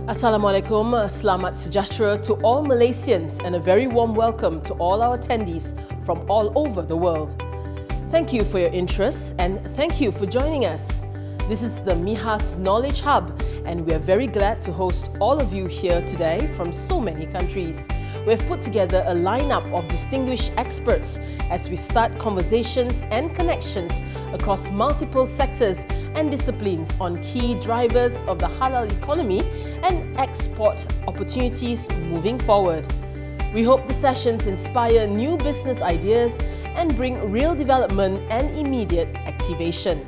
Assalamualaikum, selamat sejahtera to all Malaysians and a very warm welcome to all our attendees from all over the world. Thank you for your interest and thank you for joining us. This is the MIHAS Knowledge Hub and we are very glad to host all of you here today from so many countries. We have put together a lineup of distinguished experts as we start conversations and connections across multiple sectors and disciplines on key drivers of the halal economy and export opportunities moving forward. We hope the sessions inspire new business ideas and bring real development and immediate activation.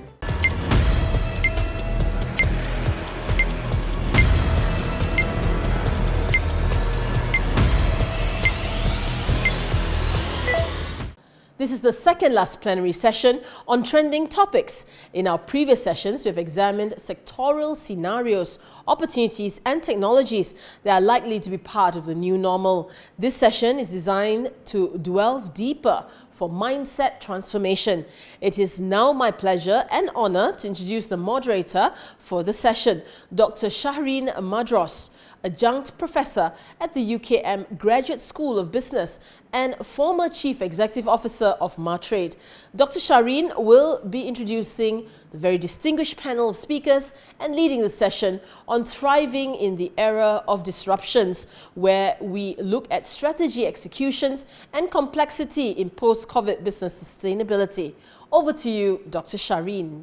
This is the second last plenary session on trending topics. In our previous sessions, we've examined sectoral scenarios, opportunities and technologies that are likely to be part of the new normal. This session is designed to delve deeper for mindset transformation. It is now my pleasure and honor to introduce the moderator for the session, Dr. Shahreen Madros, Adjunct Professor at the UKM Graduate School of Business and former Chief Executive Officer of MATRADE. Dr. Shahreen will be introducing the very distinguished panel of speakers and leading the session on thriving in the era of disruptions, where we look at strategy executions and complexity in post-COVID business sustainability. Over to you, Dr. Shahreen.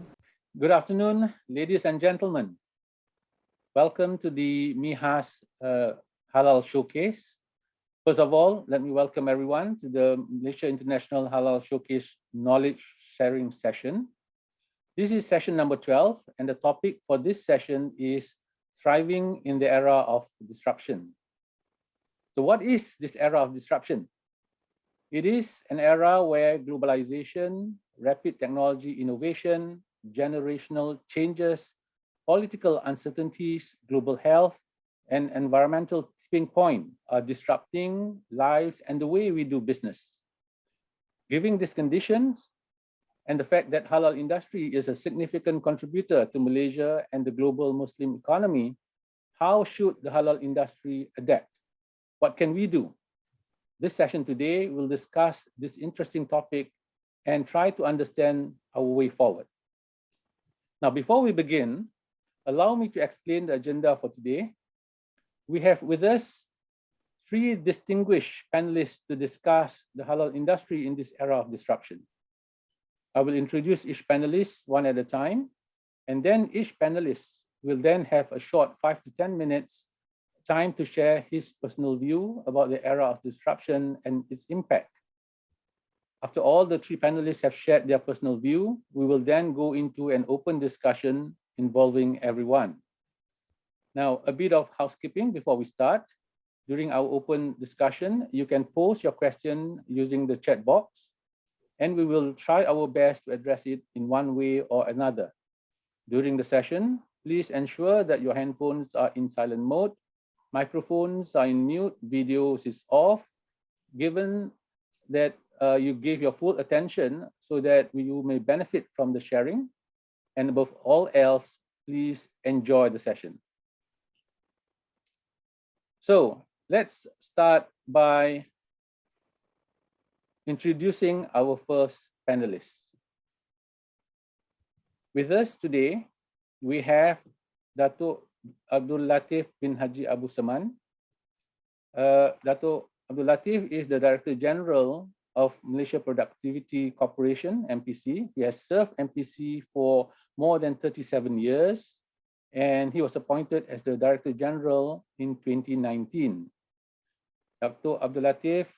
Good afternoon, ladies and gentlemen. Welcome to the MIHAS Halal Showcase. First of all, let me welcome everyone to the Malaysia International Halal Showcase Knowledge Sharing Session. This is session number 12, and the topic for this session is Thriving in the Era of Disruption. So what is this era of disruption? It is an era where globalization, rapid technology innovation, generational changes, political uncertainties, global health, and environmental tipping point are disrupting lives and the way we do business. Given these conditions and the fact that halal industry is a significant contributor to Malaysia and the global Muslim economy, how should the halal industry adapt? What can we do? This session today will discuss this interesting topic and try to understand our way forward. Now, before we begin, allow me to explain the agenda for today. We have with us three distinguished panelists to discuss the halal industry in this era of disruption. I will introduce each panelist one at a time, and then each panelist will then have a short 5 to 10 minutes time to share his personal view about the era of disruption and its impact. After all the three panelists have shared their personal view, we will then go into an open discussion involving everyone. Now, a bit of housekeeping before we start. During our open discussion, you can post your question using the chat box, and we will try our best to address it in one way or another. During the session, please ensure that your handphones are in silent mode, microphones are in mute, videos is off, given that you give your full attention so that you may benefit from the sharing. And above all else, please enjoy the session. So let's start by introducing our first panelist. With us today, we have Dato Abdul Latif bin Haji Abu Seman. Dato Abdul Latif is the Director General of Malaysia Productivity Corporation, MPC. He has served MPC for more than 37 years, and he was appointed as the Director General in 2019. Dr. Abdul Latif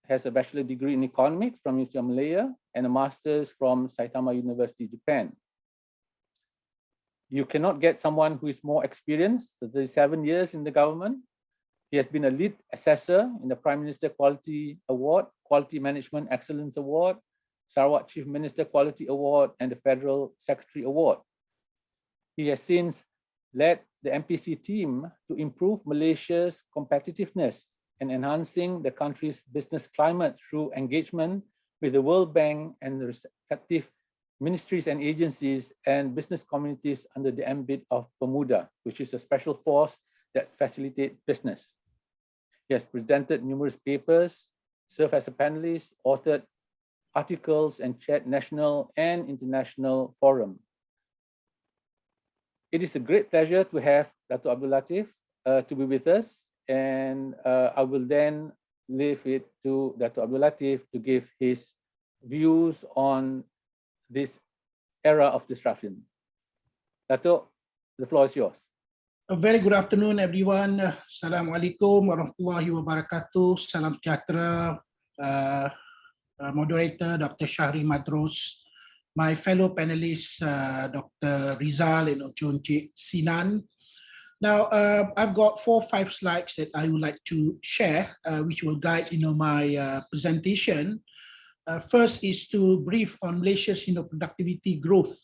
has a bachelor degree in economics from University of Malaya and a master's from Saitama University, Japan. You cannot get someone who is more experienced, 37 years in the government. He has been a lead assessor in the Prime Minister Quality Award, Quality Management Excellence Award, Sarawak Chief Minister Quality Award, and the Federal Secretary Award. He has since led the MPC team to improve Malaysia's competitiveness and enhancing the country's business climate through engagement with the World Bank and the respective ministries and agencies and business communities under the ambit of Bermuda, which is a special force that facilitate business. He has presented numerous papers, served as a panelist, authored articles, and chaired national and international forums. It is a great pleasure to have Dato Abdul Latif to be with us, and I will then leave it to Dato Abdul Latif to give his views on this era of disruption. Dato, the floor is yours. A very good afternoon, everyone. Assalamualaikum warahmatullahi wabarakatuh. Salam sejahtera, moderator Dr. Shahreen Madros, my fellow panelists, Dr. Rezal and Adjunct Sinan. Now, I've got 4 or 5 slides that I would like to share, which will guide my presentation. First is to brief on Malaysia's productivity growth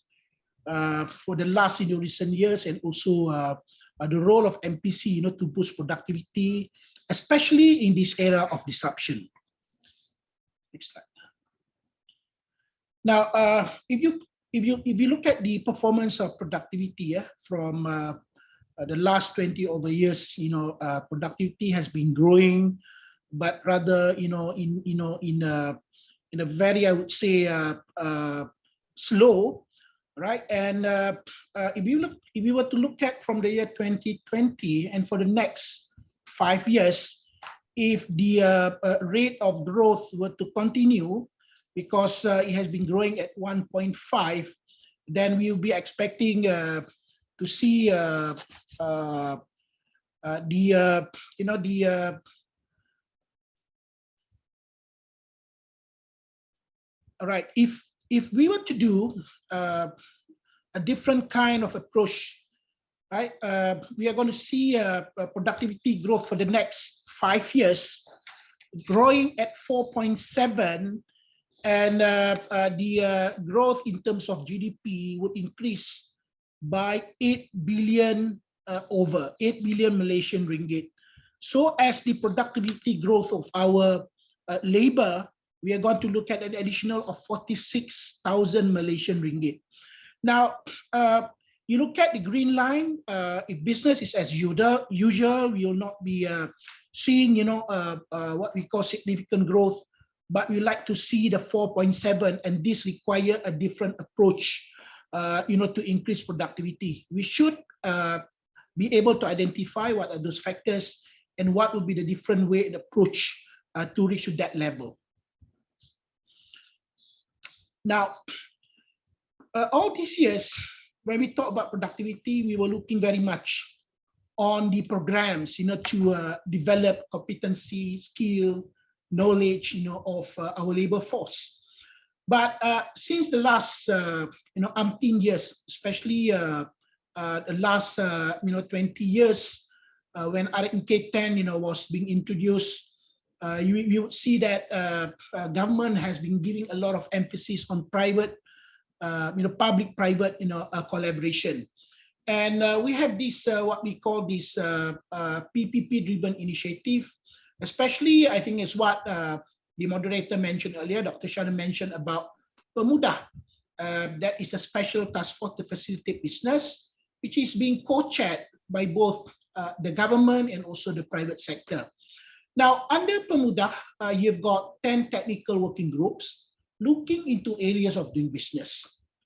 for the last recent years, and also the role of MPC to boost productivity, especially in this era of disruption. Next slide. Now, if you look at the performance of productivity from the last 20 over years, productivity has been growing, but rather in a very, I would say, slow, right? And if you were to look at from the year 2020 and for the next 5 years, if the rate of growth were to continue, because it has been growing at 1.5, then we will be expecting to see all right, if we were to do a different kind of approach, right, we are going to see a productivity growth for the next 5 years growing at 4.7, and the growth in terms of GDP would increase by 8 billion, over 8 billion Malaysian ringgit. So as the productivity growth of our labor, we are going to look at an additional of 46,000 Malaysian ringgit. Now, you look at the green line, if business is as usual, we will not be seeing, what we call significant growth, but we like to see the 4.7, and this require a different approach, to increase productivity. We should be able to identify what are those factors and what will be the different way and approach to reach that level. Now, all these years, when we talk about productivity, we were looking very much on the programs, to develop competency, skill, knowledge, of our labor force. But since the last, umpteen years, especially the last, 20 years, when RMK 10, was being introduced, you would see that government has been giving a lot of emphasis on private, public-private, collaboration. And we have this, what we call this PPP-driven initiative, especially, I think it's what the moderator mentioned earlier, Dr. Shahreen mentioned about Pemuda. That is a special task force to facilitate business, which is being co-chaired by both the government and also the private sector. Now, under Pemuda, you've got 10 technical working groups looking into areas of doing business,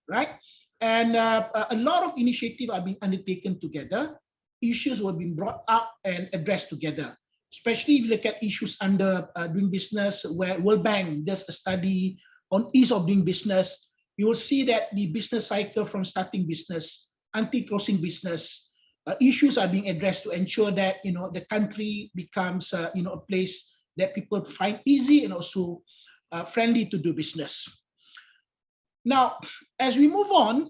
right? And a lot of initiatives are being undertaken together. Issues were being brought up and addressed together, especially if you look at issues under doing business, where World Bank does a study on ease of doing business. You will see that the business cycle from starting business until closing business, issues are being addressed to ensure that the country becomes a place that people find easy and also friendly to do business. Now, as we move on,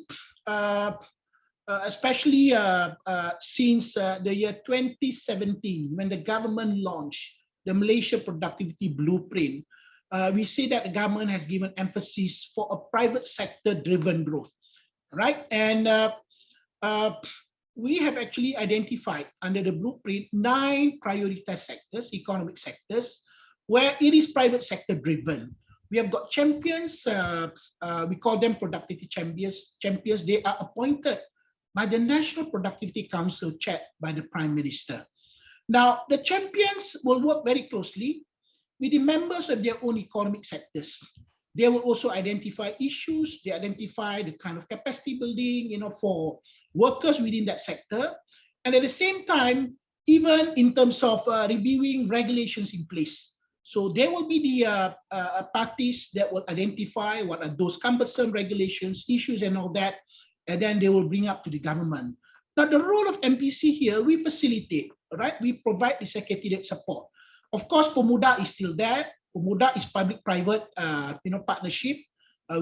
especially since the year 2017, when the government launched the Malaysia Productivity Blueprint, we see that the government has given emphasis for a private sector-driven growth, right? And we have actually identified under the blueprint 9 prioritized sectors, economic sectors, where it is private sector-driven. We have got champions, we call them productivity champions. They are appointed by the National Productivity Council chaired by the Prime Minister. Now, the champions will work very closely with the members of their own economic sectors. They will also identify issues, they identify the kind of capacity building, for workers within that sector. And at the same time, even in terms of reviewing regulations in place. So there will be the parties that will identify what are those cumbersome regulations, issues and all that, and then they will bring up to the government. Now, the role of MPC here, we facilitate, right? We provide the secretariat support. Of course, Pemuda is still there. Pemuda is public-private, partnership.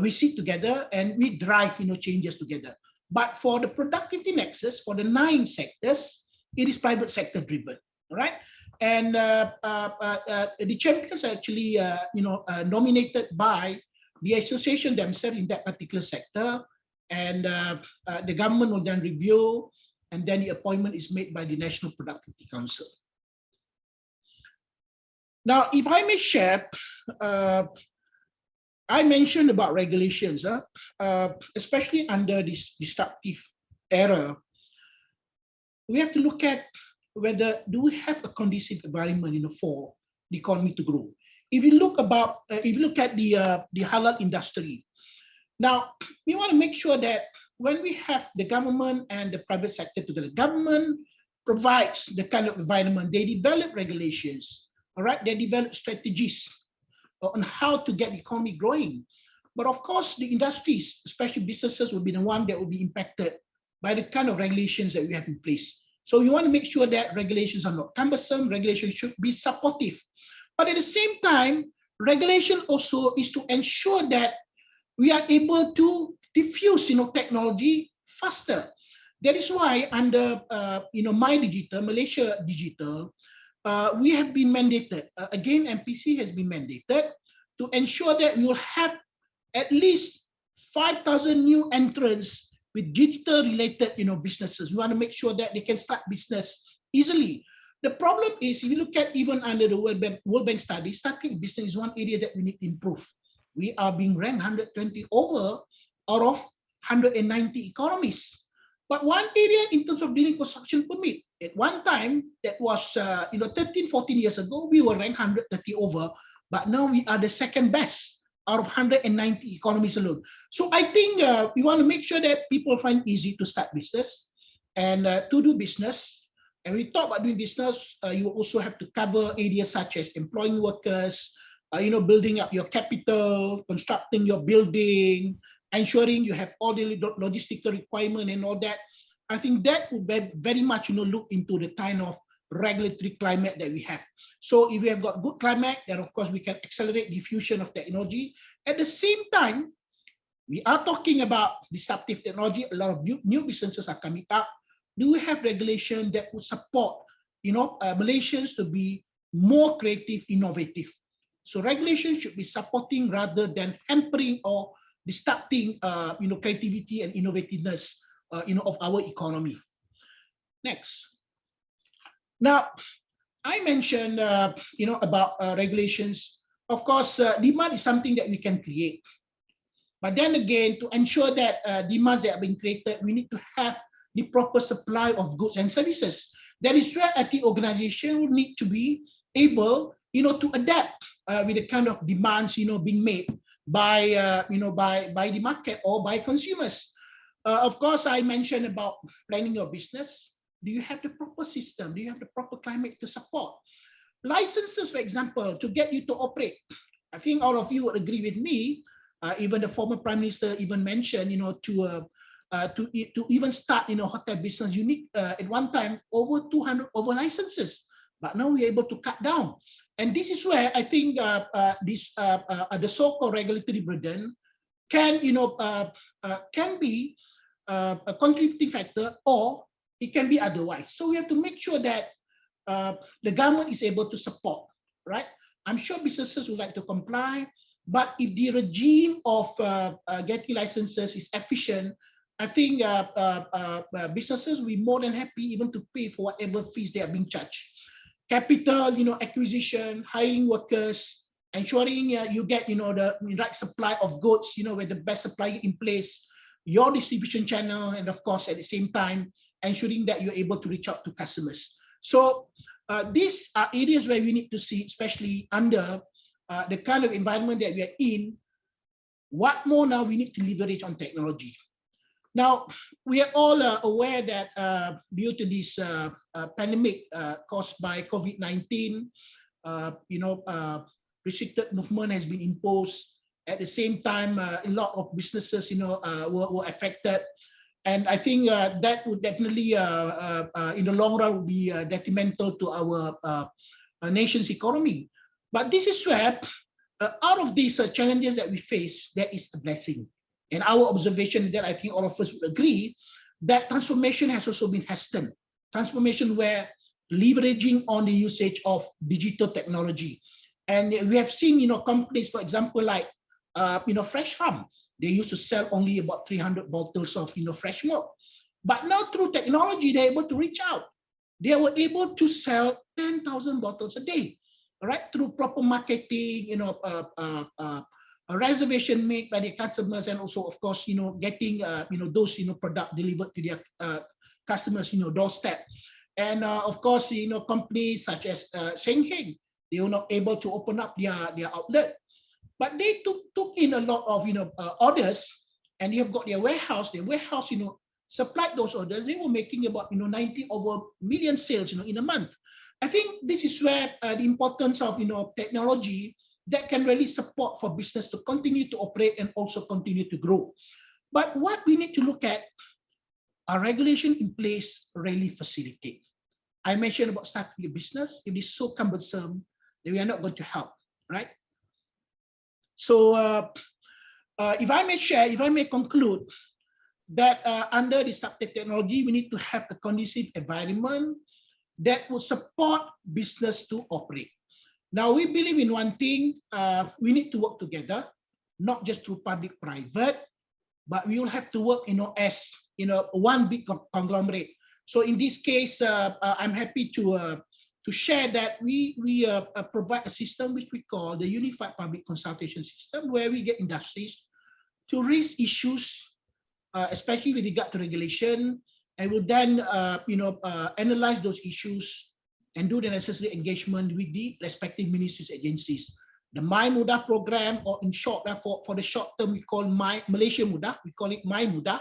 We sit together and we drive, changes together. But for the productivity nexus, for the 9 sectors, it is private sector driven, right? And the champions are actually, nominated by the association themselves in that particular sector, and the government will then review, and then the appointment is made by the National Productivity Council. Now, if I may share, I mentioned about regulations, especially under this disruptive era. We have to look at whether do we have a conducive environment, for the economy to grow. If you look at the halal industry, now we want to make sure that when we have the government and the private sector together, government provides the kind of environment, they develop regulations, all right, they develop strategies on how to get the economy growing. But of course, the industries, especially businesses, will be the one that will be impacted by the kind of regulations that we have in place. So you want to make sure that regulations are not cumbersome, regulations should be supportive. But at the same time, regulation also is to ensure that we are able to diffuse, technology faster. That is why under, MyDigital, Malaysia Digital, we have been mandated, again, MPC has been mandated to ensure that we will have at least 5,000 new entrants with digital-related, businesses. We want to make sure that they can start business easily. The problem is, if you look at even under the World Bank study, starting business is one area that we need to improve. We are being ranked 120 over out of 190 economies. But one area in terms of dealing construction permit, at one time, that was 13, 14 years ago, we were ranked 130 over, but now we are the second best out of 190 economies alone. So I think we want to make sure that people find it easy to start business and to do business. And we talk about doing business, you also have to cover areas such as employing workers, building up your capital, constructing your building, ensuring you have all the logistical requirement and all that. I think that would be very much, look into the kind of regulatory climate that we have. So if we have got good climate, then of course we can accelerate diffusion of technology. At the same time, we are talking about disruptive technology. A lot of new businesses are coming up. Do we have regulation that would support, Malaysians to be more creative, innovative? So regulation should be supporting rather than hampering or disrupting, creativity and innovativeness, of our economy. Next. Now, I mentioned, about regulations. Of course, demand is something that we can create. But then again, to ensure that demands that are being created, we need to have the proper supply of goods and services. That is where the organization will need to be able, to adapt with the kind of demands, being made by, by the market or by consumers. Of course, I mentioned about planning your business. Do you have the proper system? Do you have the proper climate to support? Licenses, for example, to get you to operate. I think all of you would agree with me. Even the former Prime Minister even mentioned, to even start, hotel business, you need at one time over 200 over licenses. But now we're able to cut down. And this is where I think the so-called regulatory burden can, can be a contributing factor, or it can be otherwise. So we have to make sure that the government is able to support, right? I'm sure businesses would like to comply, but if the regime of getting licenses is efficient, I think businesses will be more than happy even to pay for whatever fees they are being charged. Capital, acquisition, hiring workers, ensuring you get, the right supply of goods, with the best supplier in place. your distribution channel, and of course, at the same time, ensuring that you're able to reach out to customers. So these are areas where we need to see, especially under the kind of environment that we are in, what more now we need to leverage on technology. Now, we are all aware that due to this pandemic caused by COVID-19, restricted movement has been imposed. At the same time, a lot of businesses, were affected. And I think that would definitely, in the long run, be detrimental to our nation's economy. But this is where, out of these challenges that we face, there is a blessing. And our observation that I think all of us would agree, that transformation has also been hastened. Transformation where leveraging on the usage of digital technology. And we have seen, companies, for example, like, Fresh Farm. They used to sell only about 300 bottles of, fresh milk. But now through technology, they're able to reach out. They were able to sell 10,000 bottles a day, right? Through proper marketing, a reservation made by the customers, and also, of course, getting, those, product delivered to their customers, doorstep. And of course, companies such as Sheng, they were not able to open up their outlet. But they took in a lot of orders, and you've got their warehouse. Their warehouse, supplied those orders. They were making about 90 over million sales, in a month. I think this is where the importance of technology that can really support for business to continue to operate and also continue to grow. But what we need to look at are regulation in place really facilitate. I mentioned about starting a business. If it's so cumbersome, then we are not going to help, right? So if I may conclude that under disruptive technology, we need to have a conducive environment that will support business to operate. Now, we believe in one thing, we need to work together, not just through public-private, but we will have to work as one big conglomerate. So in this case, I'm happy to share that we provide a system which we call the Unified Public Consultation System, where we get industries to raise issues, especially with regard to regulation, and will then analyze those issues and do the necessary engagement with the respective ministries, agencies. The MyMudah program, or in short, for the short term, we call Malaysia Mudah. We call it MyMudah.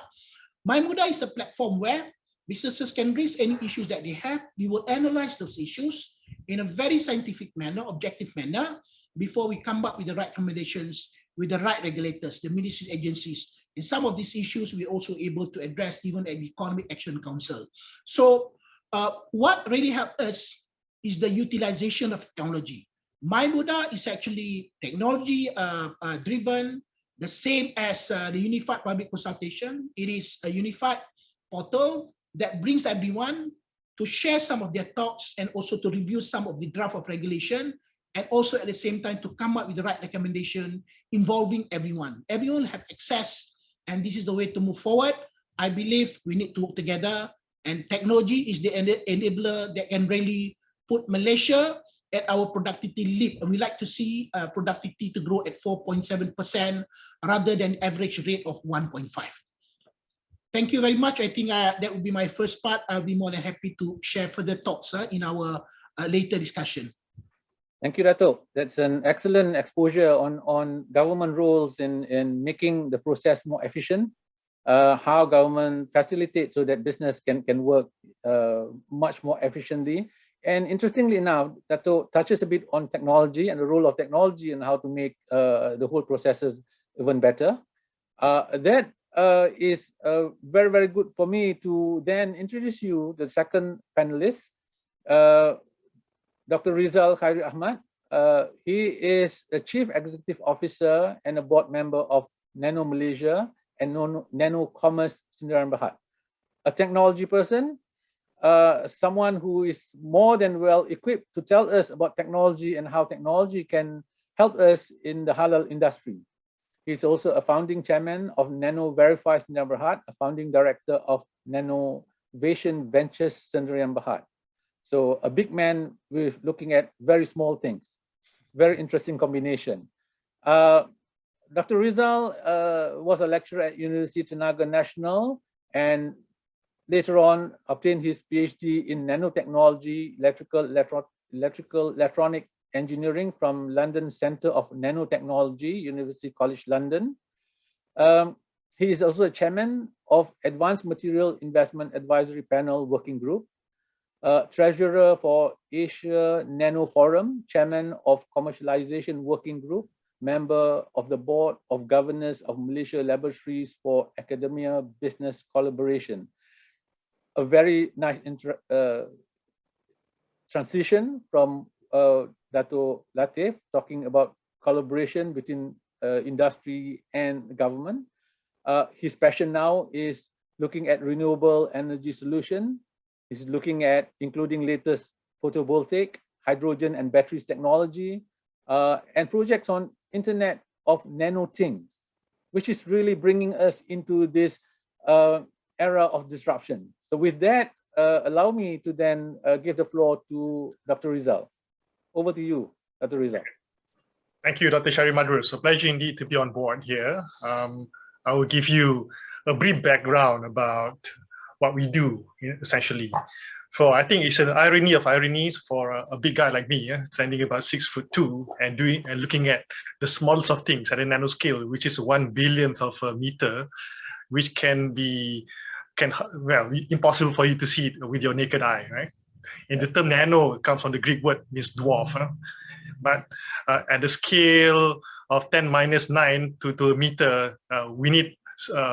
MyMudah is a platform where businesses can raise any issues that they have. We will analyze those issues in a very scientific manner, objective manner, before we come up with the right recommendations with the right regulators, the ministry agencies. And some of these issues we're also able to address even at the Economic Action Council. So what really helped us is the utilization of technology. MyMudah is actually technology driven, the same as the Unified Public Consultation. It is a unified portal that brings everyone to share some of their thoughts and also to review some of the draft of regulation, and also at the same time to come up with the right recommendation involving everyone. Everyone have access, and this is the way to move forward. I believe we need to work together, and technology is the enabler that can really put Malaysia at our productivity leap. And we like to see productivity to grow at 4.7% rather than average rate of 1.5. Thank you very much. I think that would be my first part. I'll be more than happy to share further thoughts in our later discussion. Thank you, Dato. That's an excellent exposure on government roles in making the process more efficient, how government facilitates so that business can work much more efficiently. And interestingly enough, Dato touches a bit on technology and the role of technology and how to make the whole processes even better. That is very, very good for me to then introduce you the second panelist, Dr. Rezal Khairi Ahmad. He is the Chief Executive Officer and a board member of NanoMalaysia and NanoCommerce Sdn Bhd. A technology person, someone who is more than well equipped to tell us about technology and how technology can help us in the halal industry. He's also a founding chairman of NanoVerify Sdn Bhd, a founding director of NanoVation Ventures Sdn Bhd. So a big man with looking at very small things. Very interesting combination. Dr. Rezal was a lecturer at University Tenaga Nasional and later on obtained his PhD in nanotechnology, electronic engineering from London Centre of Nanotechnology, University College London. He is also a chairman of Advanced Material Investment Advisory Panel Working Group, treasurer for Asia Nano Forum, chairman of Commercialization Working Group, member of the Board of Governors of Malaysia Laboratories for Academia Business Collaboration. A very nice transition from Dato Latif talking about collaboration between industry and government. His passion now is looking at renewable energy solution. He's looking at including latest photovoltaic, hydrogen and batteries technology, and projects on Internet of Nano Things, which is really bringing us into this era of disruption. So with that, allow me to then give the floor to Dr. Rezal. Over to you, Dr. Rezal. Thank you, Dr. Shahreen Madros. A pleasure indeed to be on board here. I will give you a brief background about what we do, essentially. So I think it's an irony of ironies for a big guy like me, standing about 6'2" and looking at the smallest of things at a nanoscale, which is 1 billionth of a meter, which well, impossible for you to see it with your naked eye, right? And the term nano comes from the Greek word, means dwarf. But at the scale of 10⁻⁹ to a meter, we need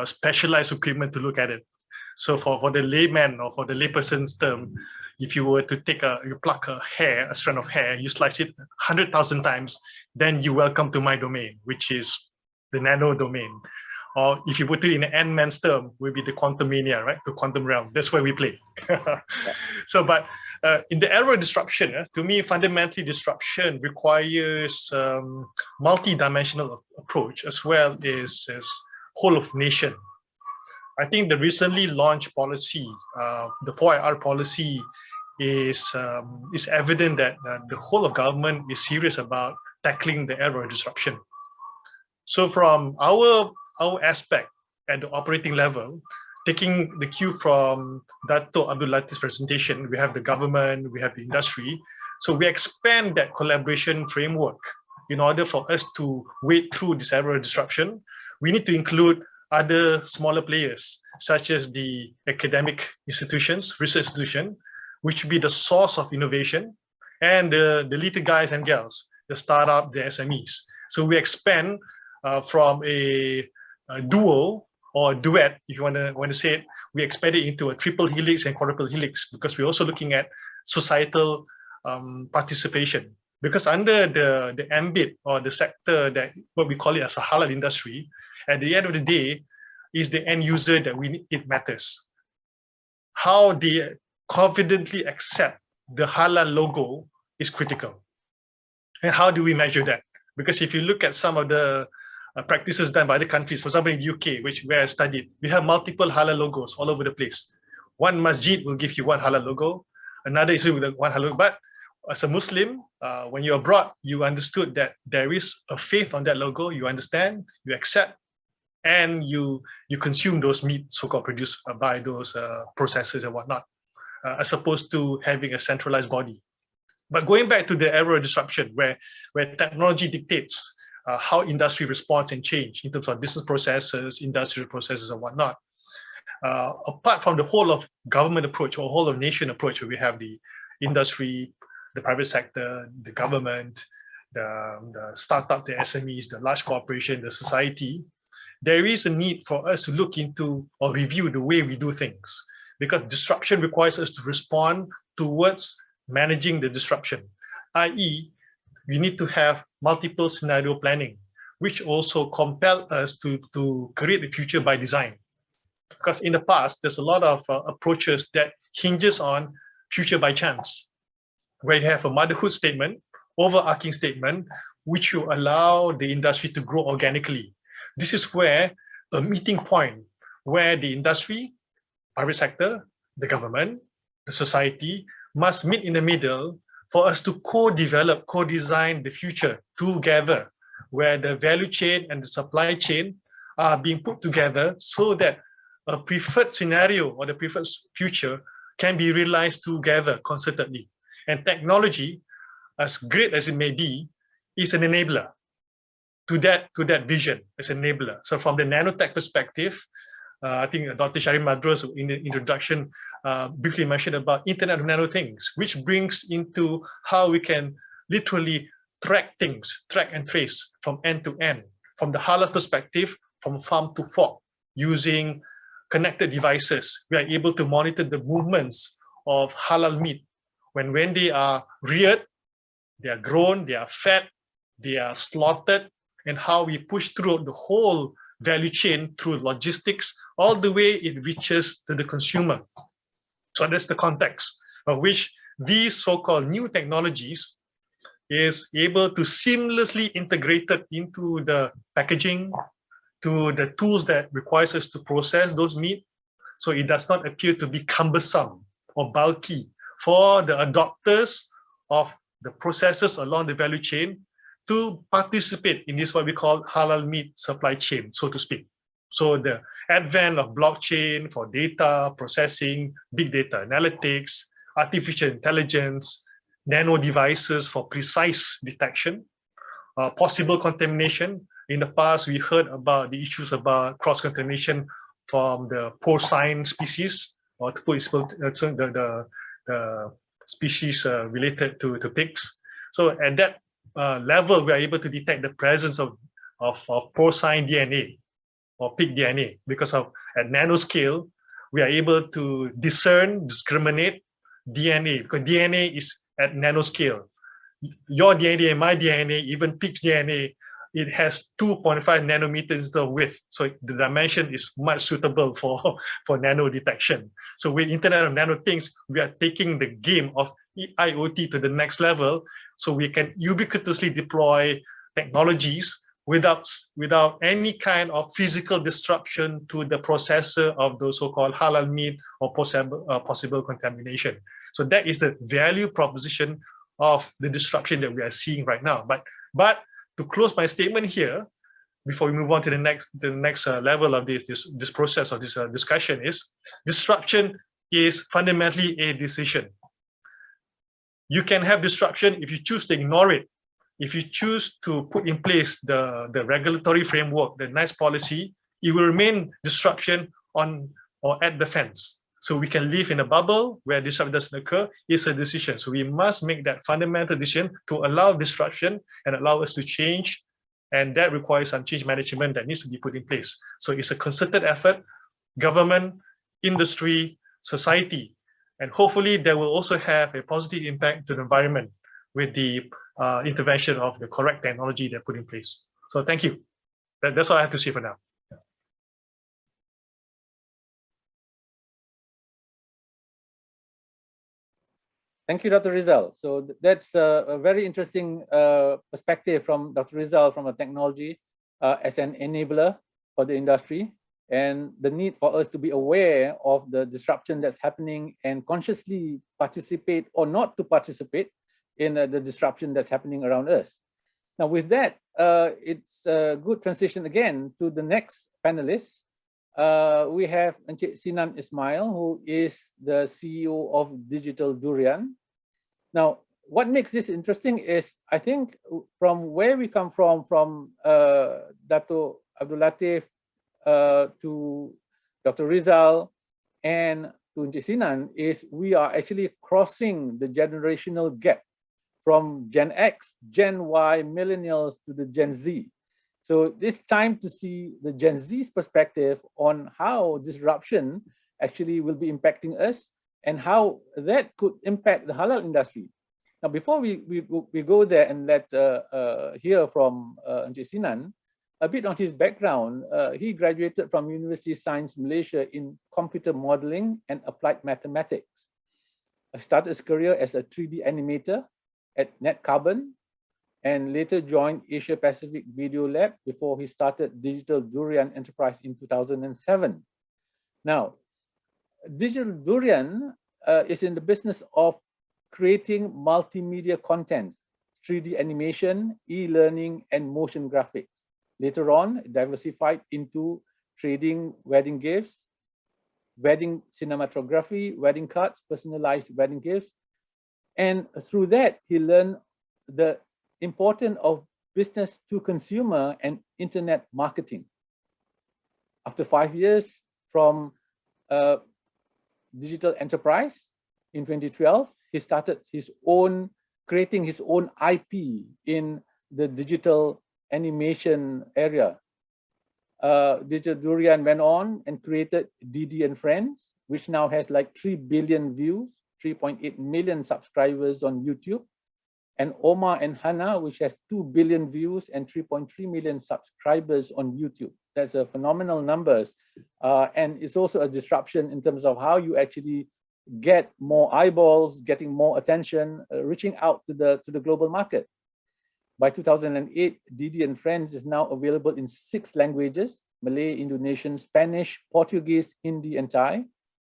specialized equipment to look at it. So for the layman or for the layperson's term, if you were to you pluck a strand of hair, you slice it 100,000 times, then you welcome to my domain, which is the nano domain. Or if you put it in an Ant-Man's term, will be the quantum mania, right? The quantum realm. That's where we play. So, but in the era of disruption, to me, fundamentally, disruption requires multi-dimensional approach as well as whole of nation. I think the recently launched policy, the 4IR policy, is evident that the whole of government is serious about tackling the era of disruption. So from our aspect at the operating level, taking the cue from Dato Abdul Latif's presentation, we have the government, we have the industry. So we expand that collaboration framework in order for us to wade through this era of disruption. We need to include other smaller players, such as the academic institutions, research institution, which will be the source of innovation, and the little guys and girls, the startup, the SMEs. So we expand from a duo or a duet, if you want to say it, we expand it into a triple helix and quadruple helix, because we're also looking at societal participation. Because under the ambit or the sector that what we call it as a halal industry, at the end of the day, is the end user that it matters. How they confidently accept the halal logo is critical. And how do we measure that? Because if you look at some of the practices done by other countries, for example in the UK, where I studied, we have multiple halal logos all over the place. One masjid will give you one halal logo, another is with one halal logo. But as a Muslim, when you're abroad, you understood that there is a faith on that logo, you understand, you accept, and you consume those meat so-called produced by those processors and whatnot, as opposed to having a centralized body. But going back to the era of disruption, where technology dictates how industry responds and change in terms of business processes, industrial processes and whatnot, apart from the whole of government approach or whole of nation approach, where we have the industry, the private sector, the government, the startup, the SMEs, the large corporation, the society, there is a need for us to look into or review the way we do things, because disruption requires us to respond towards managing the disruption, i.e., we need to have multiple scenario planning, which also compel us to create a future by design. Because in the past, there's a lot of approaches that hinges on future by chance, where you have a motherhood statement, overarching statement, which will allow the industry to grow organically. This is where a meeting point where the industry, private sector, the government, the society must meet in the middle for us to co-develop, co-design the future together where the value chain and the supply chain are being put together so that a preferred scenario or the preferred future can be realized together concertedly. And technology, as great as it may be, is an enabler to that vision, as an enabler. So from the nanotech perspective, I think Dr. Shahreen Madros in the introduction briefly mentioned about Internet of Nano Things, which brings into how we can literally track things, track and trace from end to end. From the halal perspective, from farm to fork, using connected devices, we are able to monitor the movements of halal meat. When they are reared, they are grown, they are fed, they are slaughtered, and how we push through the whole value chain through logistics, all the way it reaches to the consumer. So that's the context of which these so-called new technologies is able to seamlessly integrate it into the packaging, to the tools that requires us to process those meat. So it does not appear to be cumbersome or bulky for the adopters of the processes along the value chain to participate in this what we call halal meat supply chain, so to speak. So the advent of blockchain for data processing, big data analytics, artificial intelligence, nano devices for precise detection, possible contamination. In the past, we heard about the issues about cross-contamination from the porcine species, or to put the species related to pigs. So at that level, we are able to detect the presence of porcine DNA or pig DNA, because of at nanoscale, we are able to discern, discriminate DNA, because DNA is at nanoscale. Your DNA, my DNA, even pig's DNA, it has 2.5 nanometers of width. So the dimension is much suitable for nano detection. So with Internet of Nano Things, we are taking the game of IoT to the next level, so we can ubiquitously deploy technologies without any kind of physical disruption to the processor of those so-called halal meat or possible contamination. So that is the value proposition of the disruption that we are seeing right now. But to close my statement here, before we move on to the next level of this process of this discussion, is disruption is fundamentally a decision. You can have disruption if you choose to ignore it. If you choose to put in place the regulatory framework, the nice policy, it will remain disruption on or at the fence. So we can live in a bubble where disruption doesn't occur. It's a decision. So we must make that fundamental decision to allow disruption and allow us to change. And that requires some change management that needs to be put in place. So it's a concerted effort, government, industry, society, and hopefully that will also have a positive impact to the environment with the intervention of the correct technology that put in place. So thank you. That's all I have to say for now. Thank you, Dr. Rezal. So that's a very interesting perspective from Dr. Rezal from a technology as an enabler for the industry, and the need for us to be aware of the disruption that's happening and consciously participate or not to participate in the disruption that's happening around us. Now, with that, it's a good transition again to the next panelist. We have Encik Sinan Ismail, who is the CEO of Digital Durian. Now, what makes this interesting is, I think, from where we come from Dato Abdul Latif to Dr. Rezal and to Encik Sinan, is we are actually crossing the generational gap from Gen X, Gen Y, millennials to the Gen Z. So it's time to see the Gen Z's perspective on how disruption actually will be impacting us and how that could impact the halal industry. Now, before we go there and let hear from Encik Sinan, a bit on his background. He graduated from University of Science Malaysia in computer modeling and applied mathematics. He started his career as a 3D animator at NetCarbon, and later joined Asia Pacific Video Lab before he started Digital Durian Enterprise in 2007. Now, Digital Durian is in the business of creating multimedia content, 3D animation, e-learning, and motion graphics. Later on, it diversified into trading wedding gifts, wedding cinematography, wedding cards, personalized wedding gifts. And through that, he learned the importance of business to consumer and internet marketing. After 5 years from digital enterprise in 2012, he started creating his own IP in the digital animation area. Digital Durian went on and created Didi and Friends, which now has like 3 billion views, 3.8 million subscribers on YouTube, and Omar and Hannah, which has 2 billion views and 3.3 million subscribers on YouTube. That's a phenomenal numbers. And it's also a disruption in terms of how you actually get more eyeballs, getting more attention, reaching out to the global market. By 2008, Didi and Friends is now available in 6 languages: Malay, Indonesian, Spanish, Portuguese, Hindi, and Thai.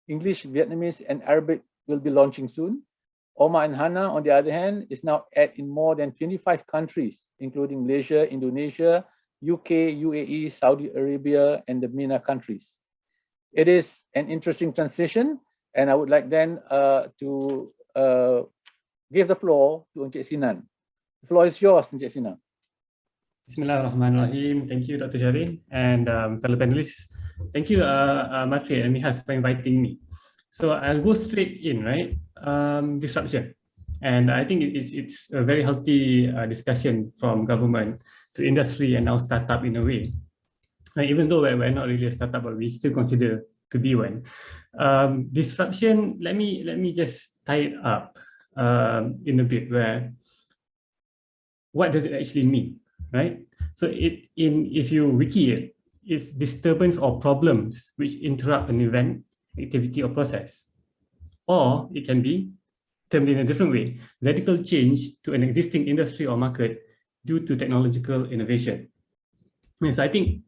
English, Vietnamese, and Arabic will be launching soon. Omar and Hannah, on the other hand, is now in more than 25 countries, including Malaysia, Indonesia, UK, UAE, Saudi Arabia, and the MENA countries. It is an interesting transition, and I would like then to give the floor to Encik Sinan. The floor is yours, Encik Sinan. Bismillahirrahmanirrahim. Thank you, Dr. Shahreen, and fellow panelists. Thank you, MATRADE and MIHAS, for inviting me. So I'll go straight in, right? Disruption. And I think it's a very healthy discussion from government to industry and now startup in a way. Even though we're not really a startup, but we still consider to be one. Disruption, let me just tie it up in a bit where what does it actually mean, right? So if you wiki it, it's disturbance or problems which interrupt an event, activity, or process. Or it can be termed in a different way: radical change to an existing industry or market due to technological innovation. So I think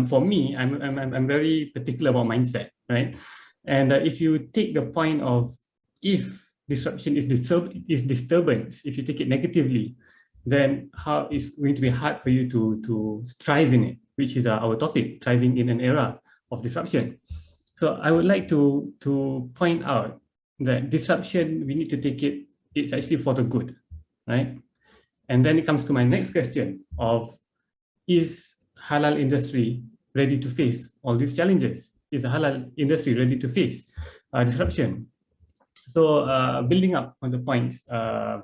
for me, I'm very particular about mindset, right? And if you take the point of, if disruption is disturbance, if you take it negatively, then how it's going to be hard for you to thrive in it, which is our topic, thriving in an era of disruption. So I would like to point out that disruption, we need to take it's actually for the good, right? And then it comes to my next question of, is halal industry ready to face all these challenges? Is the halal industry ready to face disruption? So building up on the points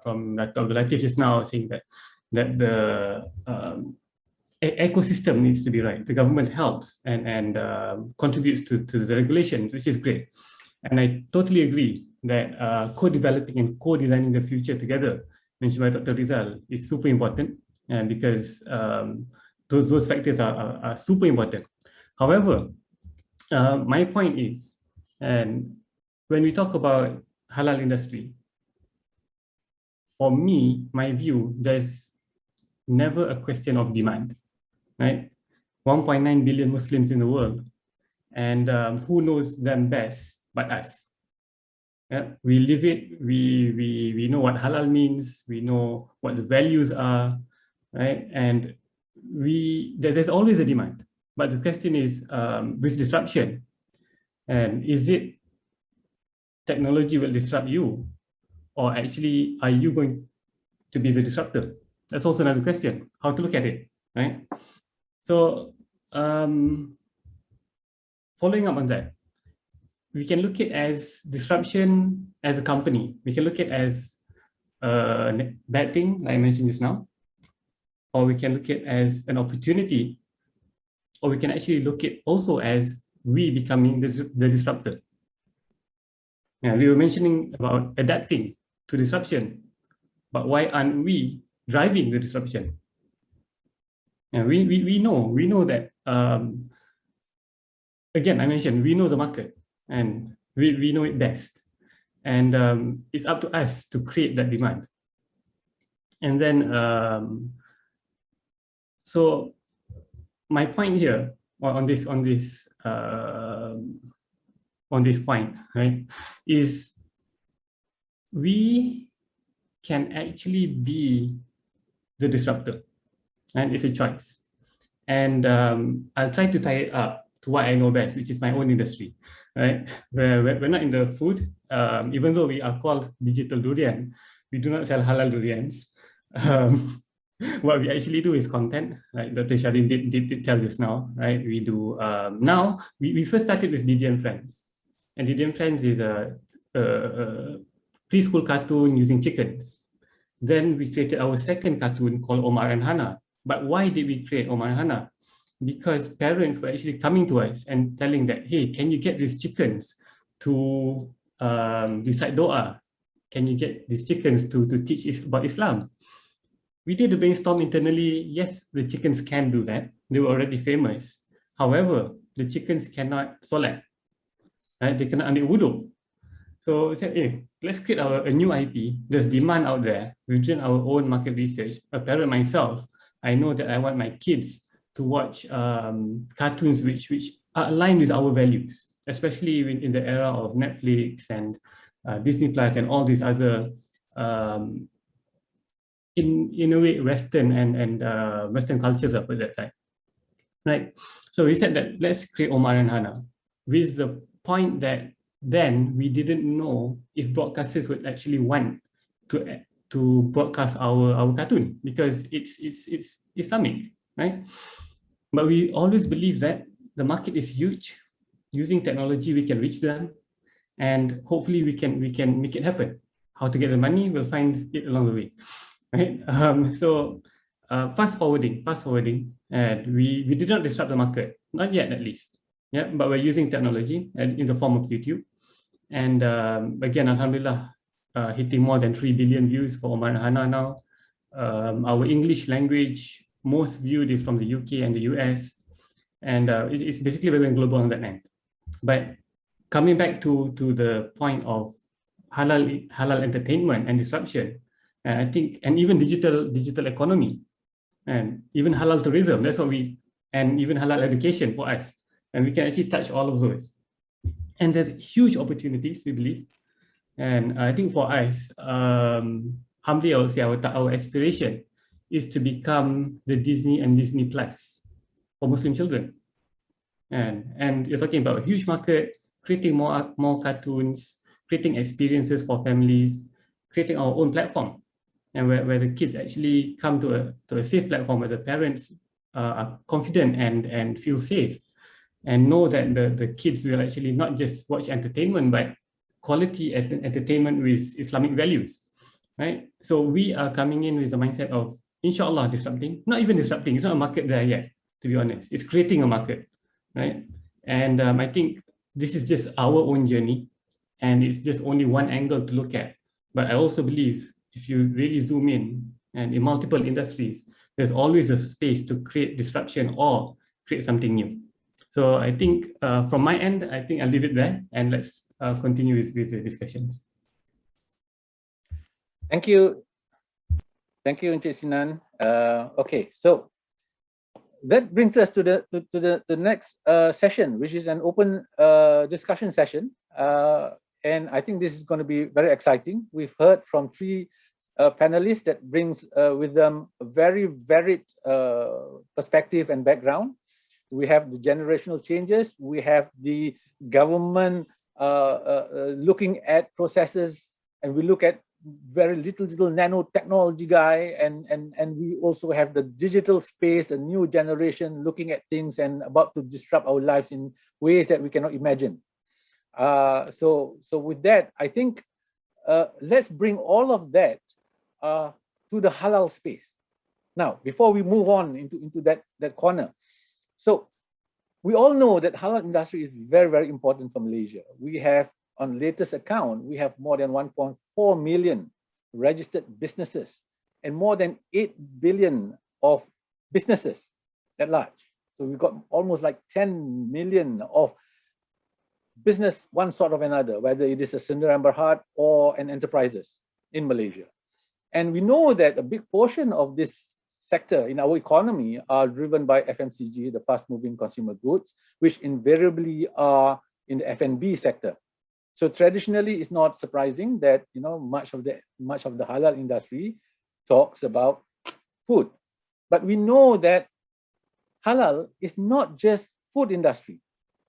from Dr. Latif just now, saying that the ecosystem needs to be right. The government helps and contributes to the regulation, which is great. And I totally agree that co-developing and co-designing the future together, mentioned by Dr. Rezal, is super important, because those factors are super important. However, my point is, and when we talk about halal industry, for me, my view, there's never a question of demand, right? 1.9 billion Muslims in the world, and who knows them best but us? Yeah, we live it. We know what halal means. We know what the values are, right? And there's always a demand. But the question is, with disruption, and is it technology will disrupt you, or actually are you going to be the disruptor? That's also another question, how to look at it, right? So following up on that, we can look at it as disruption as a company. We can look at it as a bad thing, like I mentioned just now, or we can look at it as an opportunity, or we can actually look at it also as we becoming the disruptor. Yeah, we were mentioning about adapting to disruption, but why aren't we driving the disruption? Yeah, we know that, again, I mentioned, we know the market and we know it best. And it's up to us to create that demand. And then, so my point here on this point, right, is we can actually be the disruptor, and it's a choice. And I'll try to tie it up to what I know best, which is my own industry, right? We're not in the food, even though we are called digital durian, we do not sell halal durians. What we actually do is content, like Dr. Shahreen did tell us now, right? We do, now, we first started with DDM Friends. And DDM Friends is a preschool cartoon using chickens. Then we created our second cartoon called Omar and Hannah. But why did we create Omar and Hannah? Because parents were actually coming to us and telling that, hey, can you get these chickens to recite Doa? Can you get these chickens to teach about Islam? We did a brainstorm internally. Yes, the chickens can do that. They were already famous. However, the chickens cannot solat. Right? They cannot ambil wudu. So we said, hey, let's create a new IP. There's demand out there. We've done our own market research. A parent myself, I know that I want my kids to watch cartoons which are aligned with our values, especially in the era of Netflix and Disney Plus and all these other in a way Western and Western cultures up at that time, right? So we said that let's create Omar and Hannah, with the point that then we didn't know if broadcasters would actually want to broadcast our cartoon because it's Islamic, right? But we always believe that the market is huge. Using technology, we can reach them, and hopefully we can make it happen. How to get the money, we'll find it along the way, right? So fast forwarding, and we did not disrupt the market, not yet at least. Yeah, but we're using technology in the form of YouTube, and again, Alhamdulillah, hitting more than 3 billion views for Omar and Hannah now. Our English language most viewed is from the UK and the US, and it's basically we're going global on that end. But coming back to the point of halal entertainment and disruption, I think, and even digital economy, and even halal tourism, that's what and even halal education for us, and we can actually touch all of those. And there's huge opportunities, we believe. And I think for us, humbly I would say our aspiration is to become the Disney and Disney Plus for Muslim children. And you're talking about a huge market, creating more cartoons, creating experiences for families, creating our own platform, and where the kids actually come to a safe platform where the parents are confident and feel safe and know that the kids will actually not just watch entertainment, but quality entertainment with Islamic values, right? So we are coming in with the mindset of, inshallah, disrupting, not even disrupting, it's not a market there yet, to be honest. It's creating a market, right? And I think this is just our own journey, and it's just only one angle to look at. But I also believe if you really zoom in, and in multiple industries, there's always a space to create disruption or create something new. So I think from my end, I think I'll leave it there, and let's continue with the discussions. Thank you. Thank you, Encik Sinan. Okay, so that brings us to the next session, which is an open discussion session. And I think this is going to be very exciting. We've heard from 3 panelists that brings with them a very varied perspective and background. We have the generational changes. We have the government looking at processes, and we look at very little nanotechnology guy, and we also have the digital space, a new generation looking at things and about to disrupt our lives in ways that we cannot imagine. So with that, I think let's bring all of that to the halal space. Now, before we move on into that corner, so we all know that halal industry is very, very important for Malaysia. We have, on latest account, we have more than 1.4 million registered businesses and more than 8 billion of businesses at large. So we've got almost like 10 million of business, one sort of another, whether it is a Durian Berhad or an enterprises in Malaysia. And we know that a big portion of this sector in our economy are driven by FMCG, the fast-moving consumer goods, which invariably are in the F&B sector. So traditionally, it's not surprising that much of the halal industry talks about food, but we know that halal is not just food industry,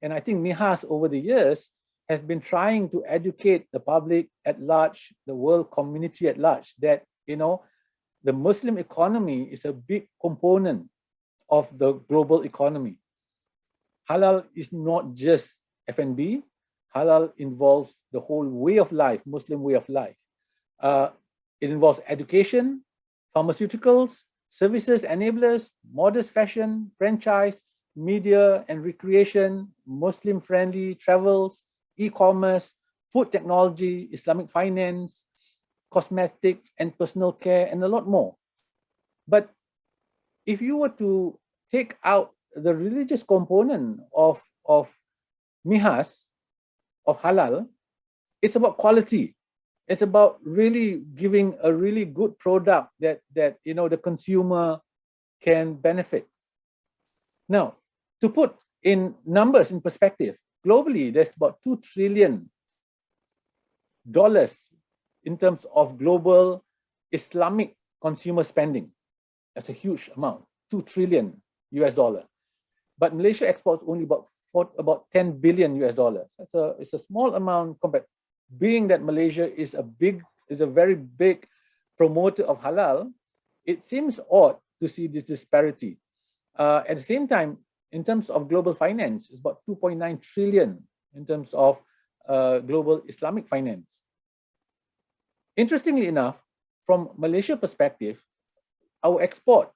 and I think MIHAS over the years has been trying to educate the public at large, the world community at large, that the Muslim economy is a big component of the global economy. Halal is not just F&B. Halal involves the whole way of life, Muslim way of life. It involves education, pharmaceuticals, services, enablers, modest fashion, franchise, media and recreation, Muslim-friendly travels, e-commerce, food technology, Islamic finance, cosmetics and personal care, and a lot more. But if you were to take out the religious component of MIHAS, of halal, it's about quality. It's about really giving a really good product that the consumer can benefit. Now, to put in numbers in perspective, globally, there's about $2 trillion in terms of global Islamic consumer spending. That's a huge amount, $2 trillion. But Malaysia exports only about $10 billion. It's a small amount compared, being that Malaysia is a very big promoter of halal. It seems odd to see this disparity. At the same time, in terms of global finance, it's about 2.9 trillion in terms of global Islamic finance. Interestingly enough, from Malaysia perspective, our export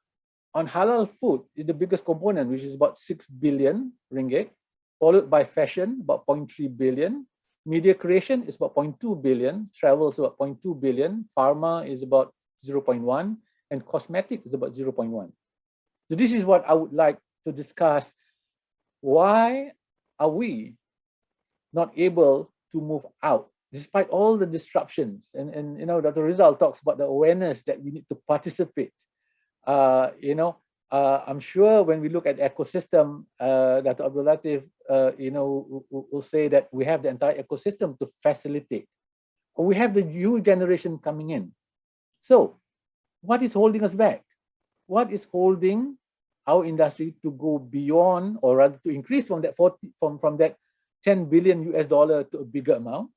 on halal food is the biggest component, which is about 6 billion ringgit, followed by fashion, about 0.3 billion. Media creation is about 0.2 billion. Travel is about 0.2 billion. Pharma is about 0.1. And cosmetic is about 0.1. So this is what I would like to discuss. Why are we not able to move out despite all the disruptions? And Dr. Rezal talks about the awareness that we need to participate. I'm sure when we look at ecosystem, Dr. Abdul Latif, will say that we have the entire ecosystem to facilitate. We have the new generation coming in. So what is holding us back? What is holding our industry to go beyond, or rather to increase from that from that $10 billion to a bigger amount?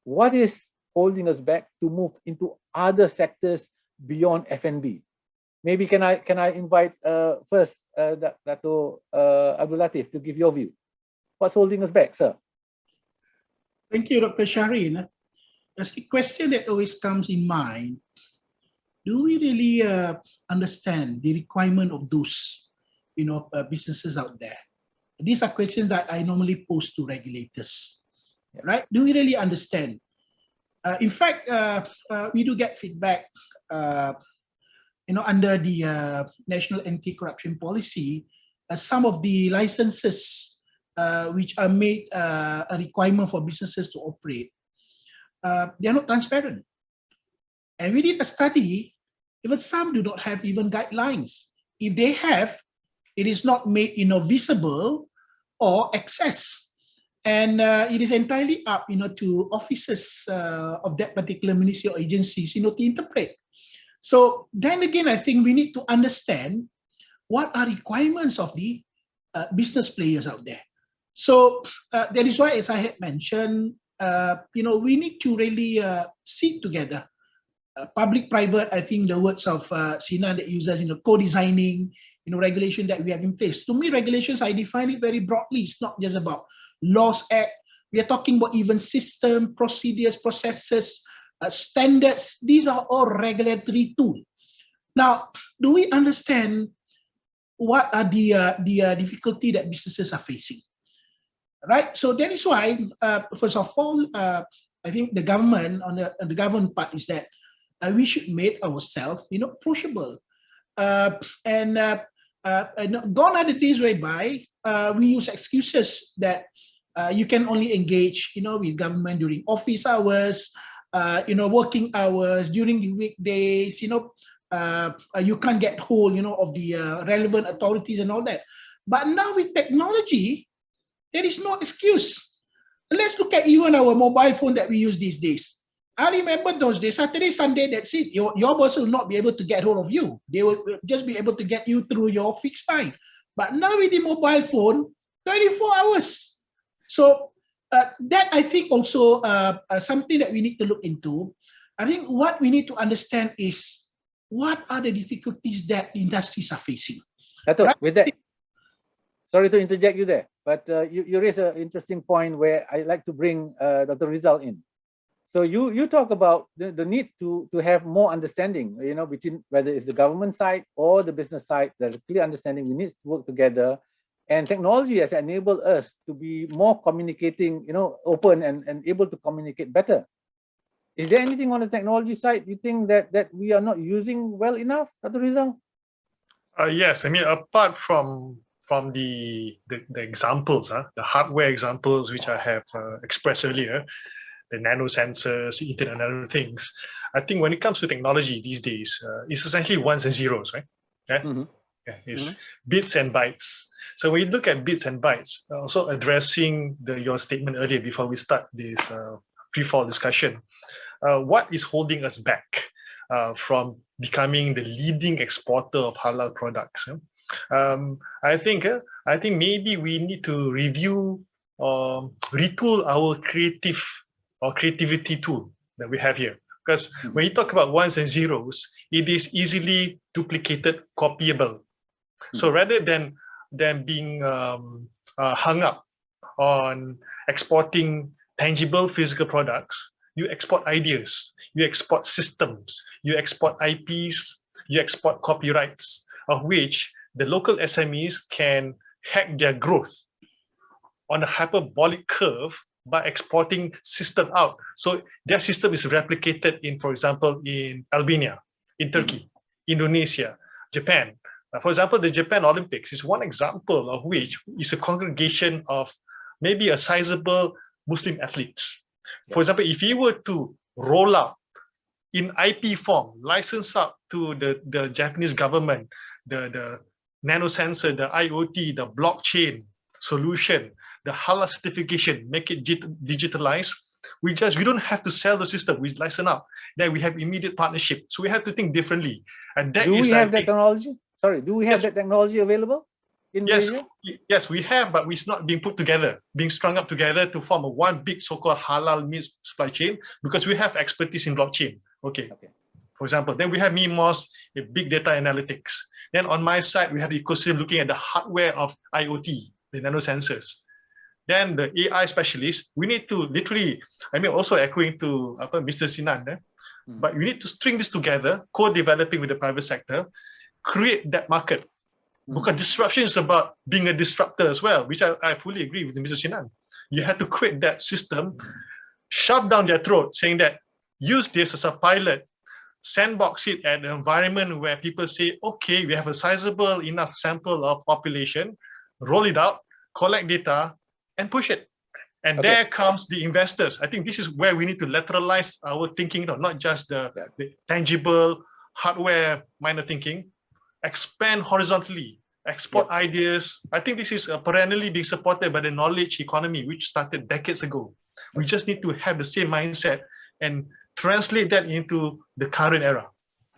What is holding us back to move into other sectors beyond F&B? Maybe can I invite first Dato Abdul Latif to give your view. What's holding us back, sir? Thank you, Dr. Shahreen. There's a question that always comes in mind. Do we really understand the requirement of those businesses out there? These are questions that I normally pose to regulators, right? Do we really understand? In fact, we do get feedback under the National Anti-Corruption Policy, some of the licenses which are made a requirement for businesses to operate, they are not transparent. And we did a study, even some do not have even guidelines. If they have, it is not made visible or access. And it is entirely up to officers of that particular ministry or agencies to interpret. So then again, I think we need to understand what are requirements of the business players out there. So that is why, as I had mentioned, we need to really sit together. Public-private, I think the words of Sinan that uses co-designing, regulation that we have in place. To me, regulations, I define it very broadly. It's not just about laws act. We are talking about even system, procedures, processes, standards. These are all regulatory tools. Now, do we understand what are the difficulty that businesses are facing? Right. So that is why, first of all, I think the government on the government part is that we should make ourselves, approachable. And gone are the days whereby we use excuses that you can only engage, with government during office hours, working hours, during the weekdays, you can't get hold, of the relevant authorities and all that. But now with technology, there is no excuse. let's look at even our mobile phone that we use these days. I remember those days, Saturday, Sunday, that's it. Your boss will not be able to get hold of you. They will just be able to get you through your fixed time. But now with the mobile phone, 24 hours. So that I think also something that we need to look into. I think what we need to understand is what are the difficulties that industries are facing. Dato, with that, sorry to interject you there, but you raise an interesting point where I'd like to bring Dr. Rezal in. So you talk about the need to have more understanding, you know, between whether it's the government side or the business side. There's a clear understanding. We need to work together, and technology has enabled us to be more communicating, you know, open and able to communicate better. Is there anything on the technology side you think that we are not using well enough, Dr. Rezal? Yes, I mean, apart from the examples, the hardware examples which I have expressed earlier, the nano sensors, the Internet and other things, I think when it comes to technology these days, it's essentially ones and zeros, right? Yeah, yeah, it's bits and bytes. So when you look at bits and bytes, also addressing your statement earlier before we start this free-fall discussion, what is holding us back from becoming the leading exporter of halal products? I think maybe we need to review, retool our creativity tool that we have here. Because when you talk about ones and zeros, it is easily duplicated, copyable. So rather than being hung up on exporting tangible physical products, you export ideas, you export systems, you export IPs, you export copyrights, of which the local SMEs can hack their growth on a hyperbolic curve by exporting system out. So their system is replicated in, for example, in Albania, in Turkey, Indonesia, Japan. For example, the Japan Olympics is one example of which is a congregation of maybe a sizable Muslim athletes. For example, if you were to roll out in IP form, license out to the Japanese government, the nanosensor, the IoT, the blockchain solution, the halal certification, make it digitalized, we don't have to sell the system, we license out. Then we have immediate partnership. So we have to think differently. And that do is, we have that technology? Sorry, do we have that technology available in Malaysia? Yes, we have, but it's not being put together, being strung up together to form a one big so-called halal meat supply chain, because we have expertise in blockchain. Okay. For example, then we have MIHAS, big data analytics. Then on my side, we have the ecosystem looking at the hardware of IoT, the nanosensors. Then the AI specialists, we need to literally, I mean, also echoing to Mr. Sinan, but we need to string this together, co-developing with the private sector, create that market. Because disruption is about being a disruptor as well, which I fully agree with Mr. Sinan. You have to create that system, shove down their throat, saying that use this as a pilot, sandbox it at an environment where people say, okay, we have a sizable enough sample of population, roll it out, collect data, and push it. And there comes the investors. I think this is where we need to lateralize our thinking, not just the tangible hardware minor thinking, expand horizontally, export ideas. I think this is perennially being supported by the knowledge economy, which started decades ago. We just need to have the same mindset and translate that into the current era.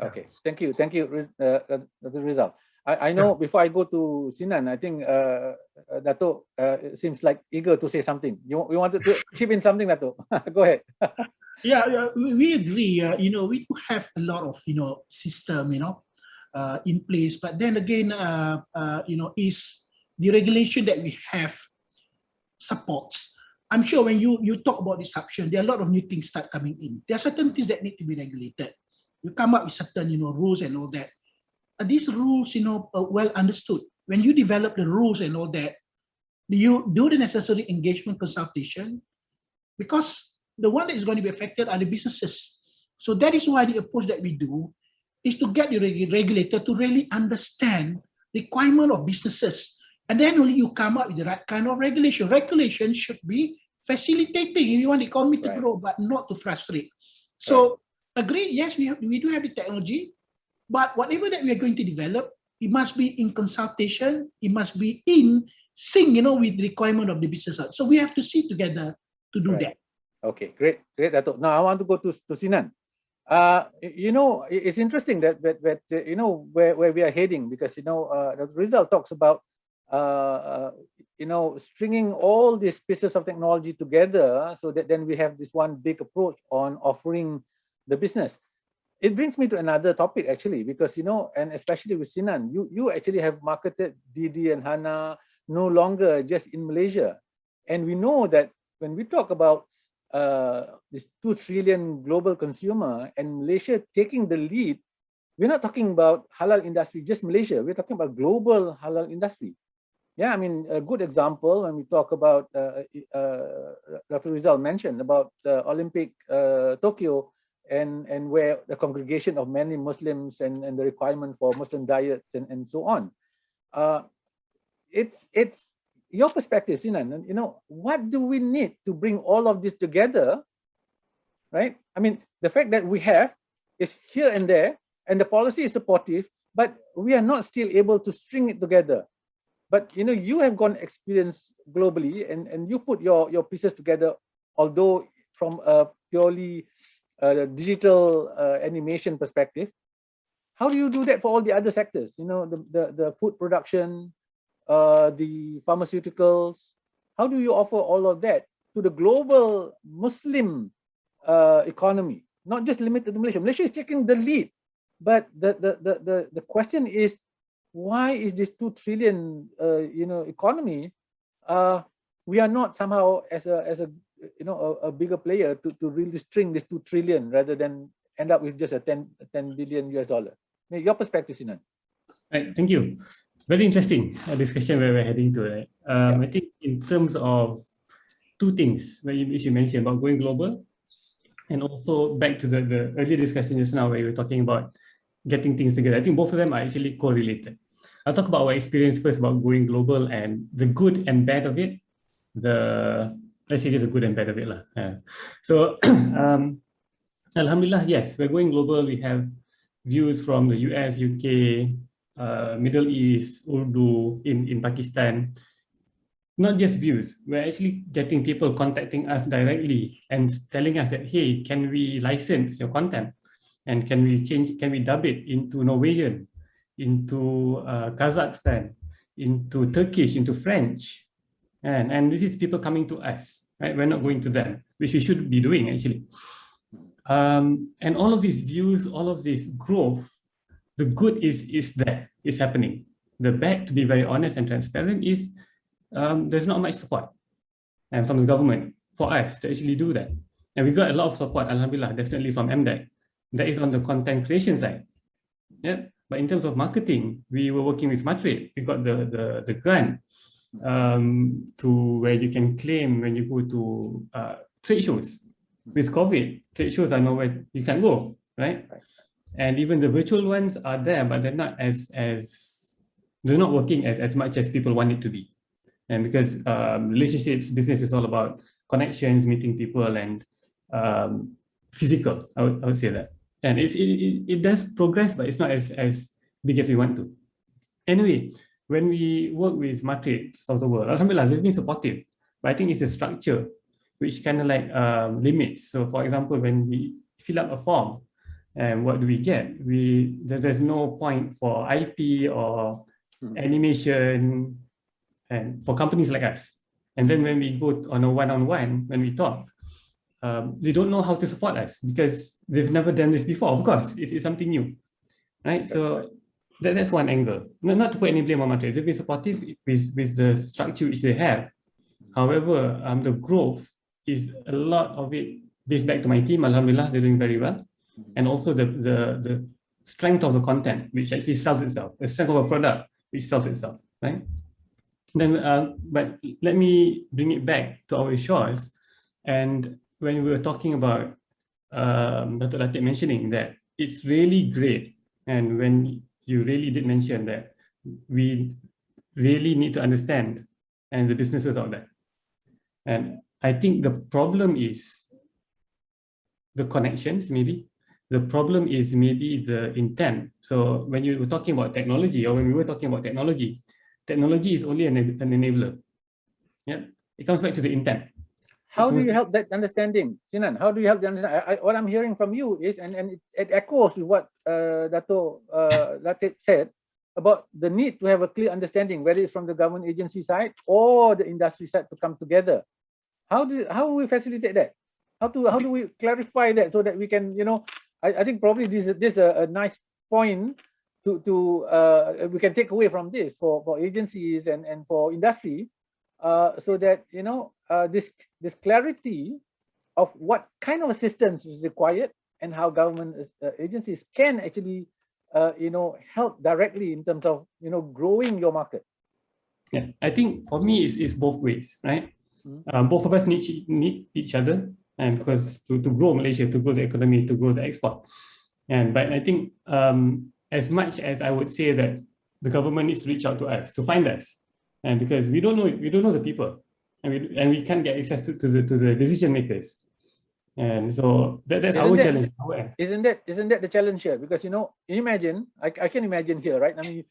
Okay, thank you, Dr. Rezal. I know before I go to Sinan, I think Dato seems like eager to say something. You wanted to chip in something, Dato? Go ahead. Yeah, we agree. We do have a lot of system, in place. But then again, is the regulation that we have supports. I'm sure when you talk about disruption, there are a lot of new things start coming in. There are certain things that need to be regulated. You come up with certain rules and all that. These rules, are well understood. When you develop the rules and all that, do you do the necessary engagement consultation? Because the one that is going to be affected are the businesses. So that is why the approach that we do is to get the regulator to really understand the requirement of businesses. And then only you come up with the right kind of regulation. Regulation should be facilitating if you want the economy to grow, but not to frustrate. So agree, yes, we do have the technology, but whatever that we are going to develop, it must be in consultation, it must be in sync, with the requirement of the business. So we have to see together to do that. Okay, great, Dato. Now I want to go to Sinan. You know, it's interesting that you know where we are heading, because you know the Rezal talks about you know, stringing all these pieces of technology together so that then we have this one big approach on offering the business. It brings me to another topic actually, because you know, and especially with Sinan, you actually have marketed Didi and Hana no longer just in Malaysia, and we know that when we talk about this 2 trillion global consumer and Malaysia taking the lead, we're not talking about halal industry just Malaysia, we're talking about global halal industry. Yeah, I mean, a good example when we talk about Dr. Rezal mentioned about Olympic Tokyo, and where the congregation of many Muslims and the requirement for Muslim diets and so on. It's your perspective, Sinan. You know, what do we need to bring all of this together, right? I mean, the fact that we have is here and there, and the policy is supportive, but we are not still able to string it together. But you know, you have gone experience globally, and you put your pieces together, although from a purely digital animation perspective. How do you do that for all the other sectors? You know, the food production, the pharmaceuticals. How do you offer all of that to the global Muslim economy, not just limited to Malaysia? Malaysia is taking the lead, but the question is, why is this 2 trillion you know, economy? We are not somehow as a you know, a bigger player to really string this 2 trillion rather than end up with just a 10 billion US dollar. Your perspective, Sinan. Right, thank you. Very interesting discussion where we're heading to. Right? I think in terms of 2 things which you mentioned about going global, and also back to the earlier discussion just now where you were talking about getting things together. I think both of them are actually correlated. I'll talk about our experience first about going global and the good and bad of it. Let's say there's a good and bad of it. So, Alhamdulillah, yes, we're going global. We have views from the US, UK, Middle East, Urdu, in Pakistan. Not just views, we're actually getting people contacting us directly and telling us that, hey, can we license your content? And can we dub it into Norwegian, into Kazakhstan, into Turkish, into French? And this is people coming to us, right? We're not going to them, which we should be doing actually. And all of these views, all of this growth, the good is that it's happening. The bad, to be very honest and transparent, is there's not much support and from the government for us to actually do that. And we got a lot of support, Alhamdulillah, definitely from MDEC. That is on the content creation side. Yeah. But in terms of marketing, we were working with MATRADE. We got the grant to where you can claim when you go to trade shows. With COVID, trade shows are nowhere you can go, right? And even the virtual ones are there, but they're not they're not working as much as people want it to be. And because relationships, business is all about connections, meeting people, and physical, I would say that. And it does progress, but it's not as big as we want to. Anyway, when we work with MATRADE of the world, Alhamdulillah, they've been supportive, but I think it's a structure which kind of like limits. So for example, when we fill up a form, and what do we get? There's no point for IP or animation, and for companies like us. And then when we go on a one-on-one, when we talk, they don't know how to support us because they've never done this before. Of course, it's something new, right? So that's one angle. Not to put any blame on MATRADE. They've been supportive with the structure which they have. However, the growth is a lot of it based back to my team. Alhamdulillah, they're doing very well. And also the strength of the content, which actually sells itself, the strength of a product, which sells itself, right? Then, but let me bring it back to our shores. And when we were talking about Dr. Latif mentioning that it's really great, and when you really did mention that we really need to understand and the businesses out there. And I think the problem is the connections, maybe. The problem is maybe the intent. So when you were talking about technology, or when we were talking about technology is only an enabler. Yeah, it comes back to the intent. How do you help that understanding, Sinan? How do you help the understanding? What I'm hearing from you is, and it echoes with what Dato Latif said about the need to have a clear understanding, whether it's from the government agency side or the industry side, to come together. How do we facilitate that? How do we clarify that so that we can, I think probably this is a nice point to we can take away from this for agencies and for industry, so that this clarity of what kind of assistance is required and how government agencies can actually help directly in terms of growing your market. Yeah, I think for me it's both ways, right? Both of us need each other, and because to grow Malaysia, to grow the economy, to grow the export. But I think as much as I would say that the government needs to reach out to us, to find us, and because we don't know the people, and we can't get access to the decision makers. And so that's our challenge. Isn't that the challenge here? Because imagine, I can imagine here, right? I mean,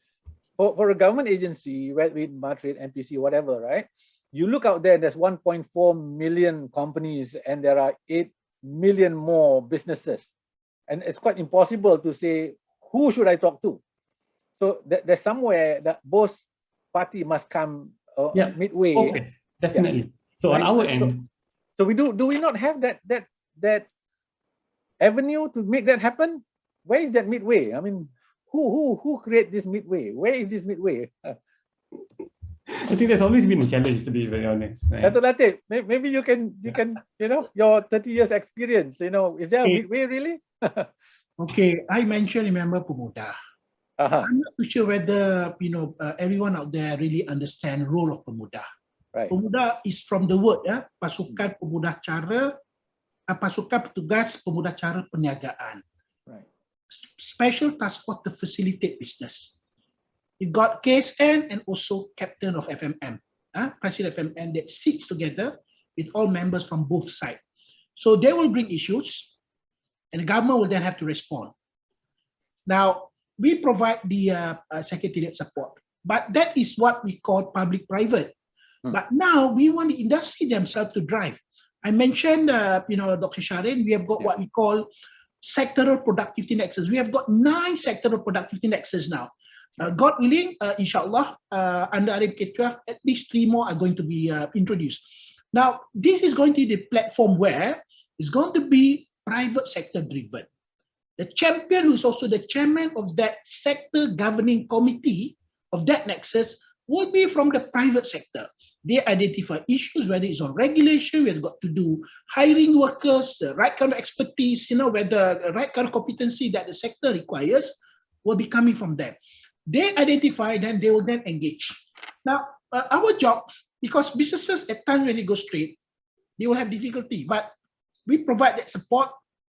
for a government agency, with MATRADE, MPC, whatever, right? You look out there, there's 1.4 million companies and there are 8 million more businesses. And it's quite impossible to say, who should I talk to? So there's somewhere that both parties must come midway. Okay, definitely. Yeah. So right? On our end. So do we not have that avenue to make that happen? Where is that midway? I mean, who create this midway? Where is this midway? I think there's always been a challenge, to be very honest. Right? Dato Latif, maybe you can your 30 years experience, is there a midway really? Okay, I mentioned, remember, Pemuda. I'm not too sure whether everyone out there really understand role of Pemuda. Right. Pemuda is from the word pasukan pemudah cara, pasukan petugas pemudah cara perniagaan. Right. Special task force to facilitate business. You got KSN and also captain of FMM, president of FMM, that sits together with all members from both sides. So they will bring issues, and the government will then have to respond. Now, we provide the secretariat support, but that is what we call public-private. But now we want the industry themselves to drive. I mentioned, Dr. Shahreen, we have got what we call sectoral productivity nexus. We have got 9 sectoral productivity nexus now. God willing, inshallah, under RMK 12, at least 3 more are going to be introduced. Now, this is going to be the platform where it's going to be private sector driven. The champion, who is also the chairman of that sector governing committee of that nexus, will be from the private sector. They identify issues, whether it's on regulation, we've got to do hiring workers, the right kind of expertise, whether the right kind of competency that the sector requires will be coming from them. They identify, then they will then engage. Now, our job, because businesses at times when they go straight, they will have difficulty, but we provide that support.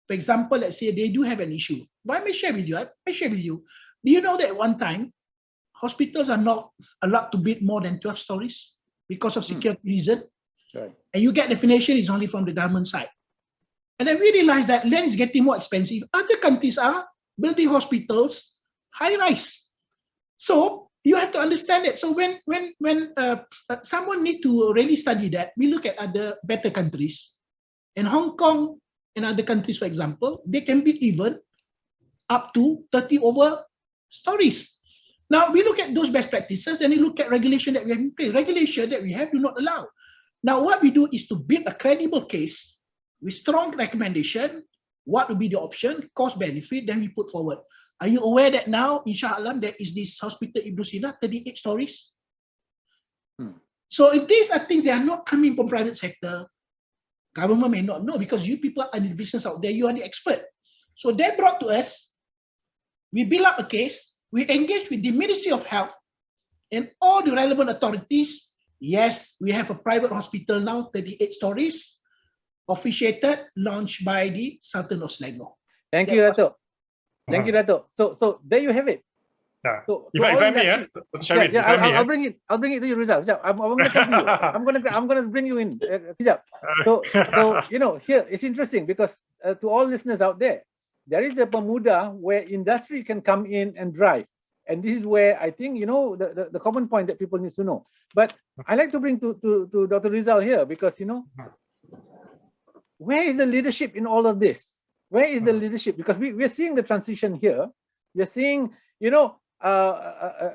For example, let's say they do have an issue. But I may share with you. Do you know that at one time, hospitals are not allowed to build more than 12 stories because of security reason? Right. And you get definition is only from the government side. And then we realize that land is getting more expensive. Other countries are building hospitals high-rise. So you have to understand that. So when someone need to really study that, we look at other better countries. In Hong Kong and other countries, for example, they can be even up to 30 over stories. Now we look at those best practices and we look at regulation that we have in place. Regulation that we have do not allow. Now what we do is to build a credible case with strong recommendation. What would be the option, cost benefit, then we put forward. Are you aware that now, inshallah, there is this hospital Ibn Sina, 38 stories? So if these are things that are not coming from private sector, government may not know, because you people are in the business out there, you are the expert. So they brought to us, we build up a case, we engage with the Ministry of Health and all the relevant authorities. Yes, we have a private hospital now, 38 stories, officiated, launched by the Sultan of Selangor. Thank you, Dato. Thank you, Dato. So there you have it. Yeah. So if I may, I'll bring it to you, Rezal. I'm going to come to you. I'm going to bring you in. So here it's interesting because to all listeners out there, there is a Pemuda where industry can come in and drive, and this is where I think the common point that people need to know. But I like to bring to Dr. Rezal here because where is the leadership in all of this? Where is the leadership? Because we're seeing the transition here. We're seeing, you know,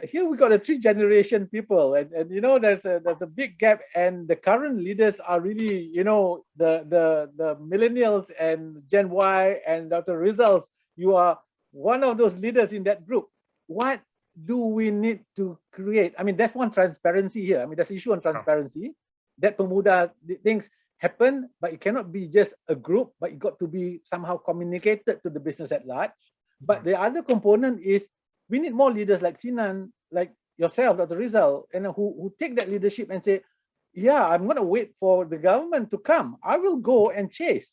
here we got a 3-generation people, and you know, there's a big gap, and the current leaders are really, you know, the millennials and Gen Y, and Dr. Rezal, you are one of those leaders in that group. What do we need to create? I mean, that's one, transparency here. I mean, there's issue on transparency. That pemuda things happen, but it cannot be just a group, but it got to be somehow communicated to the business at large. But the other component is we need more leaders like Sinan, like yourself, Dr. Rezal, and who take that leadership and say, yeah, I'm going to wait for the government to come. I will go and chase.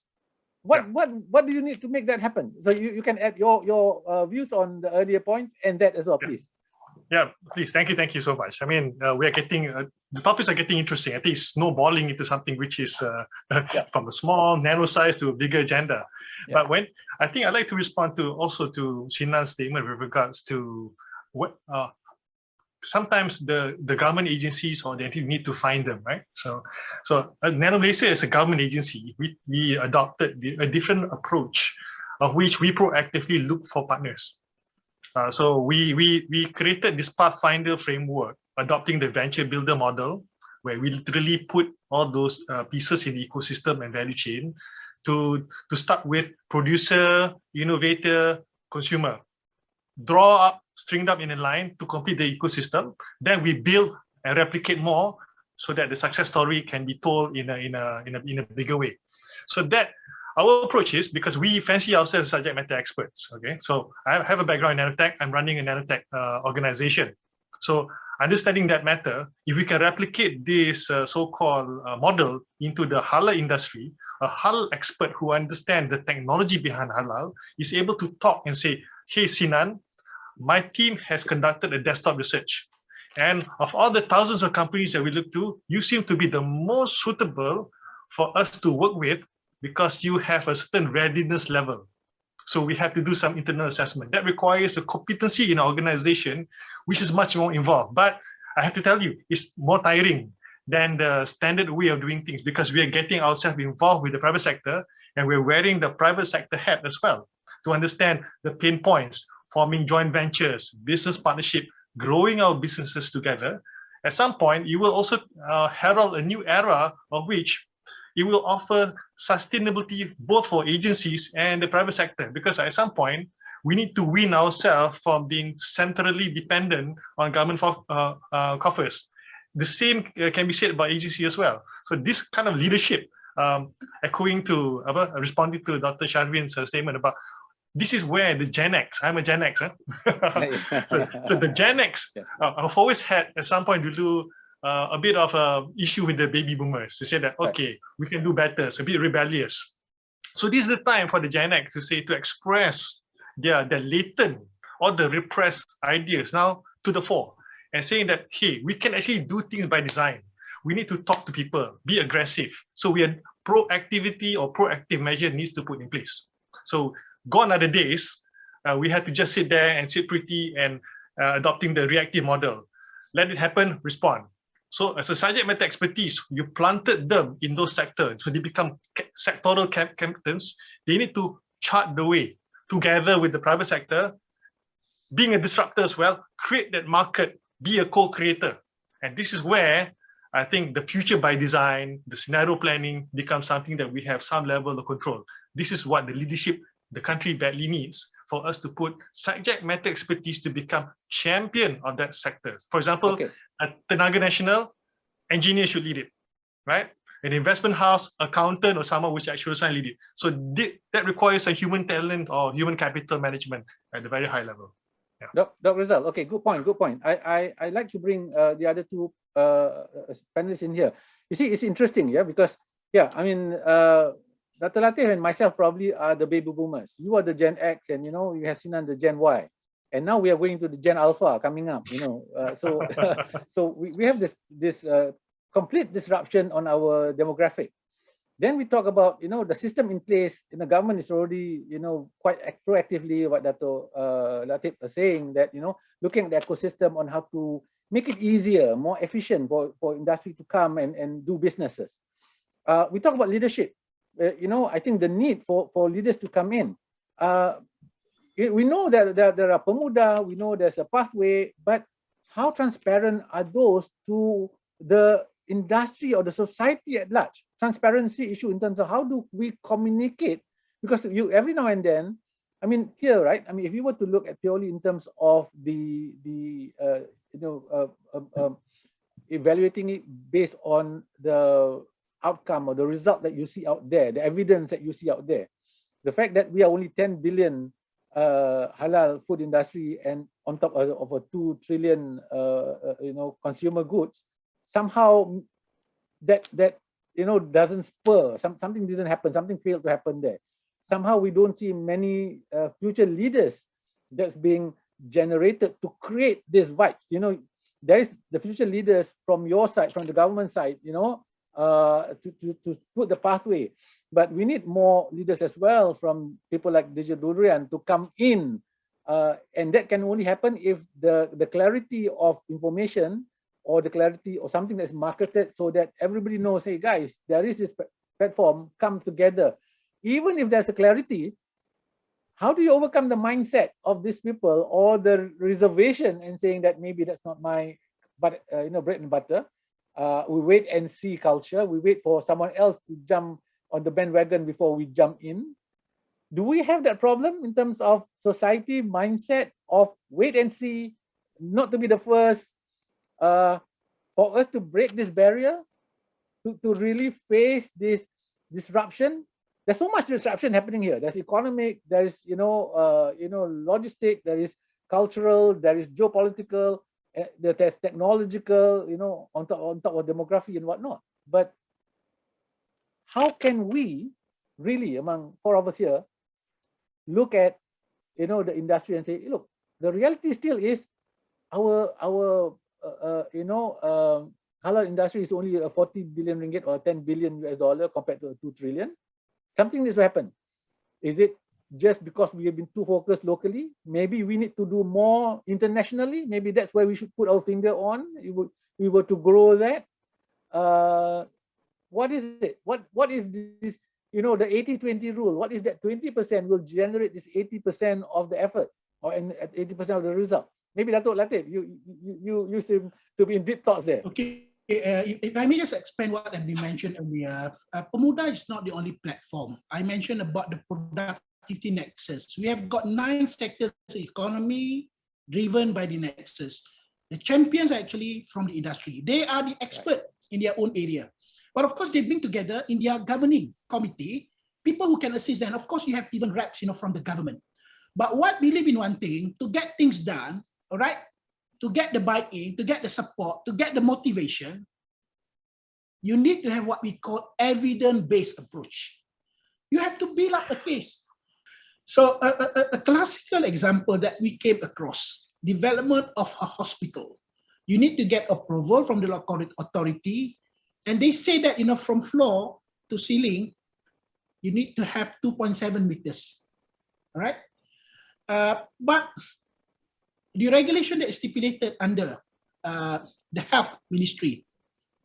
What do you need to make that happen? So you can add your views on the earlier points and that as well, please. Yeah, please. Thank you so much. I mean, we are getting, the topics are getting interesting. I think it's snowballing into something which is from a small, nano size to a bigger agenda. But when I think I'd like to respond to also to Sinan's statement with regards to what sometimes the government agencies or the entity need to find them, right? So NanoMalaysia is a government agency. We adopted a different approach of which we proactively look for partners. So we created this Pathfinder framework, adopting the venture builder model, where we literally put all those pieces in the ecosystem and value chain to start with producer, innovator, consumer. Draw up, string up in a line to complete the ecosystem. Then we build and replicate more so that the success story can be told in a bigger way. So that our approach is, because we fancy ourselves as subject matter experts. Okay, so I have a background in nanotech. I'm running a nanotech organization. So understanding that matter, if we can replicate this so-called model into the halal industry, a halal expert who understands the technology behind halal is able to talk and say, hey, Sinan, my team has conducted a desktop research. And of all the thousands of companies that we look to, you seem to be the most suitable for us to work with because you have a certain readiness level. So we have to do some internal assessment. That requires a competency in our organization, which is much more involved. But I have to tell you, it's more tiring than the standard way of doing things, because we are getting ourselves involved with the private sector, and we're wearing the private sector hat as well to understand the pain points, forming joint ventures, business partnership, growing our businesses together. At some point, you will also herald a new era of which it will offer sustainability both for agencies and the private sector, because at some point, we need to wean ourselves from being centrally dependent on government coffers. The same can be said about agency as well. So this kind of leadership, echoing to, responding to Dr. Shahreen's statement about, this is where the Gen X, I'm a Gen X, so the Gen X, I've always had at some point to do a bit of an issue with the baby boomers to say that, okay, we can do better, it's a bit rebellious. So this is the time for the Gen X to say, to express their latent or the repressed ideas now to the fore, and saying that, hey, we can actually do things by design. We need to talk to people, be aggressive. So we are proactivity or proactive measure needs to put in place. So gone are the days, we had to just sit there and sit pretty and adopting the reactive model. Let it happen, respond. So as a subject matter expertise, you planted them in those sectors, so they become sectoral captains. They need to chart the way together with the private sector, being a disruptor as well, create that market, be a co-creator. And this is where I think the future by design, the scenario planning becomes something that we have some level of control. This is what the leadership, the country badly needs, for us to put subject matter expertise to become champion of that sector. For example, at Tenaga Nasional, engineer should lead it, right? An investment house, accountant, or someone which actually lead it. So that requires a human talent or human capital management at a very high level. Yeah. Dr. Rezal, okay, good point, good point. I like to bring the other two panelists in here. You see, it's interesting, yeah, because, yeah, I mean, Dr. Latif and myself probably are the baby boomers. You are the Gen X, and you know, you have seen the Gen Y. And now we are going to the Gen Alpha coming up, you know. So so we have this complete disruption on our demographic. Then we talk about, you know, the system in place in the government is already, you know, quite proactively what Dato Latif was saying, that, you know, looking at the ecosystem on how to make it easier, more efficient for industry to come and do businesses. We talk about leadership. I think the need for leaders to come in. We know that there are pemuda, we know there's a pathway, but how transparent are those to the industry or the society at large? Transparency issue in terms of how do we communicate? Because every now and then, I mean, here, right? I mean, if you were to look at purely in terms of evaluating it based on the outcome or the result that you see out there, the evidence that you see out there, the fact that we are only 10 billion halal food industry and on top of a 2 trillion consumer goods, somehow that doesn't spur, something didn't happen, something failed to happen there. Somehow we don't see many future leaders that's being generated to create this vibes. There is the future leaders from your side, from the government side, to put the pathway. But we need more leaders as well from people like Durian to come in. And that can only happen if the clarity of information or the clarity or something that's marketed so that everybody knows, hey guys, there is this platform, come together. Even if there's a clarity, how do you overcome the mindset of these people or the reservation and saying that maybe that's not my bread and butter? We wait and see culture. We wait for someone else to jump on the bandwagon before we jump in. Do we have that problem in terms of society mindset of wait and see, not to be the first, for us to break this barrier, to really face this disruption? There's so much disruption happening here. There's economic, there is logistic, there is cultural, there is geopolitical, there's technological, on top of demography and whatnot. But how can we really, among four of us here, look at the industry and say, look, the reality still is our halal industry is only a 40 billion ringgit or 10 billion US dollar compared to 2 trillion. Something needs to happen. Is it just because we have been too focused locally? Maybe we need to do more internationally. Maybe that's where we should put our finger on. We were to grow that. What is it? What is this? The 80-20 rule. What is that? 20% will generate this 80% of the effort, or 80% of the result. Maybe Dato, Latif, you seem to be in deep thoughts there. Okay. If I may just expand what has been mentioned earlier, Pemuda is not the only platform. I mentioned about the productivity nexus. We have got 9 sectors of economy driven by the nexus. The champions are actually from the industry. They are the expert in their own area. But of course, they bring together in their governing committee people who can assist them. Of course, you have even reps, from the government. But what we believe in one thing, to get things done, all right, to get the buy-in, to get the support, to get the motivation, you need to have what we call evidence-based approach. You have to build up a case. So a classical example that we came across, development of a hospital. You need to get approval from the local authority, and they say that from floor to ceiling, you need to have 2.7 meters. All right, but the regulation that is stipulated under the health ministry,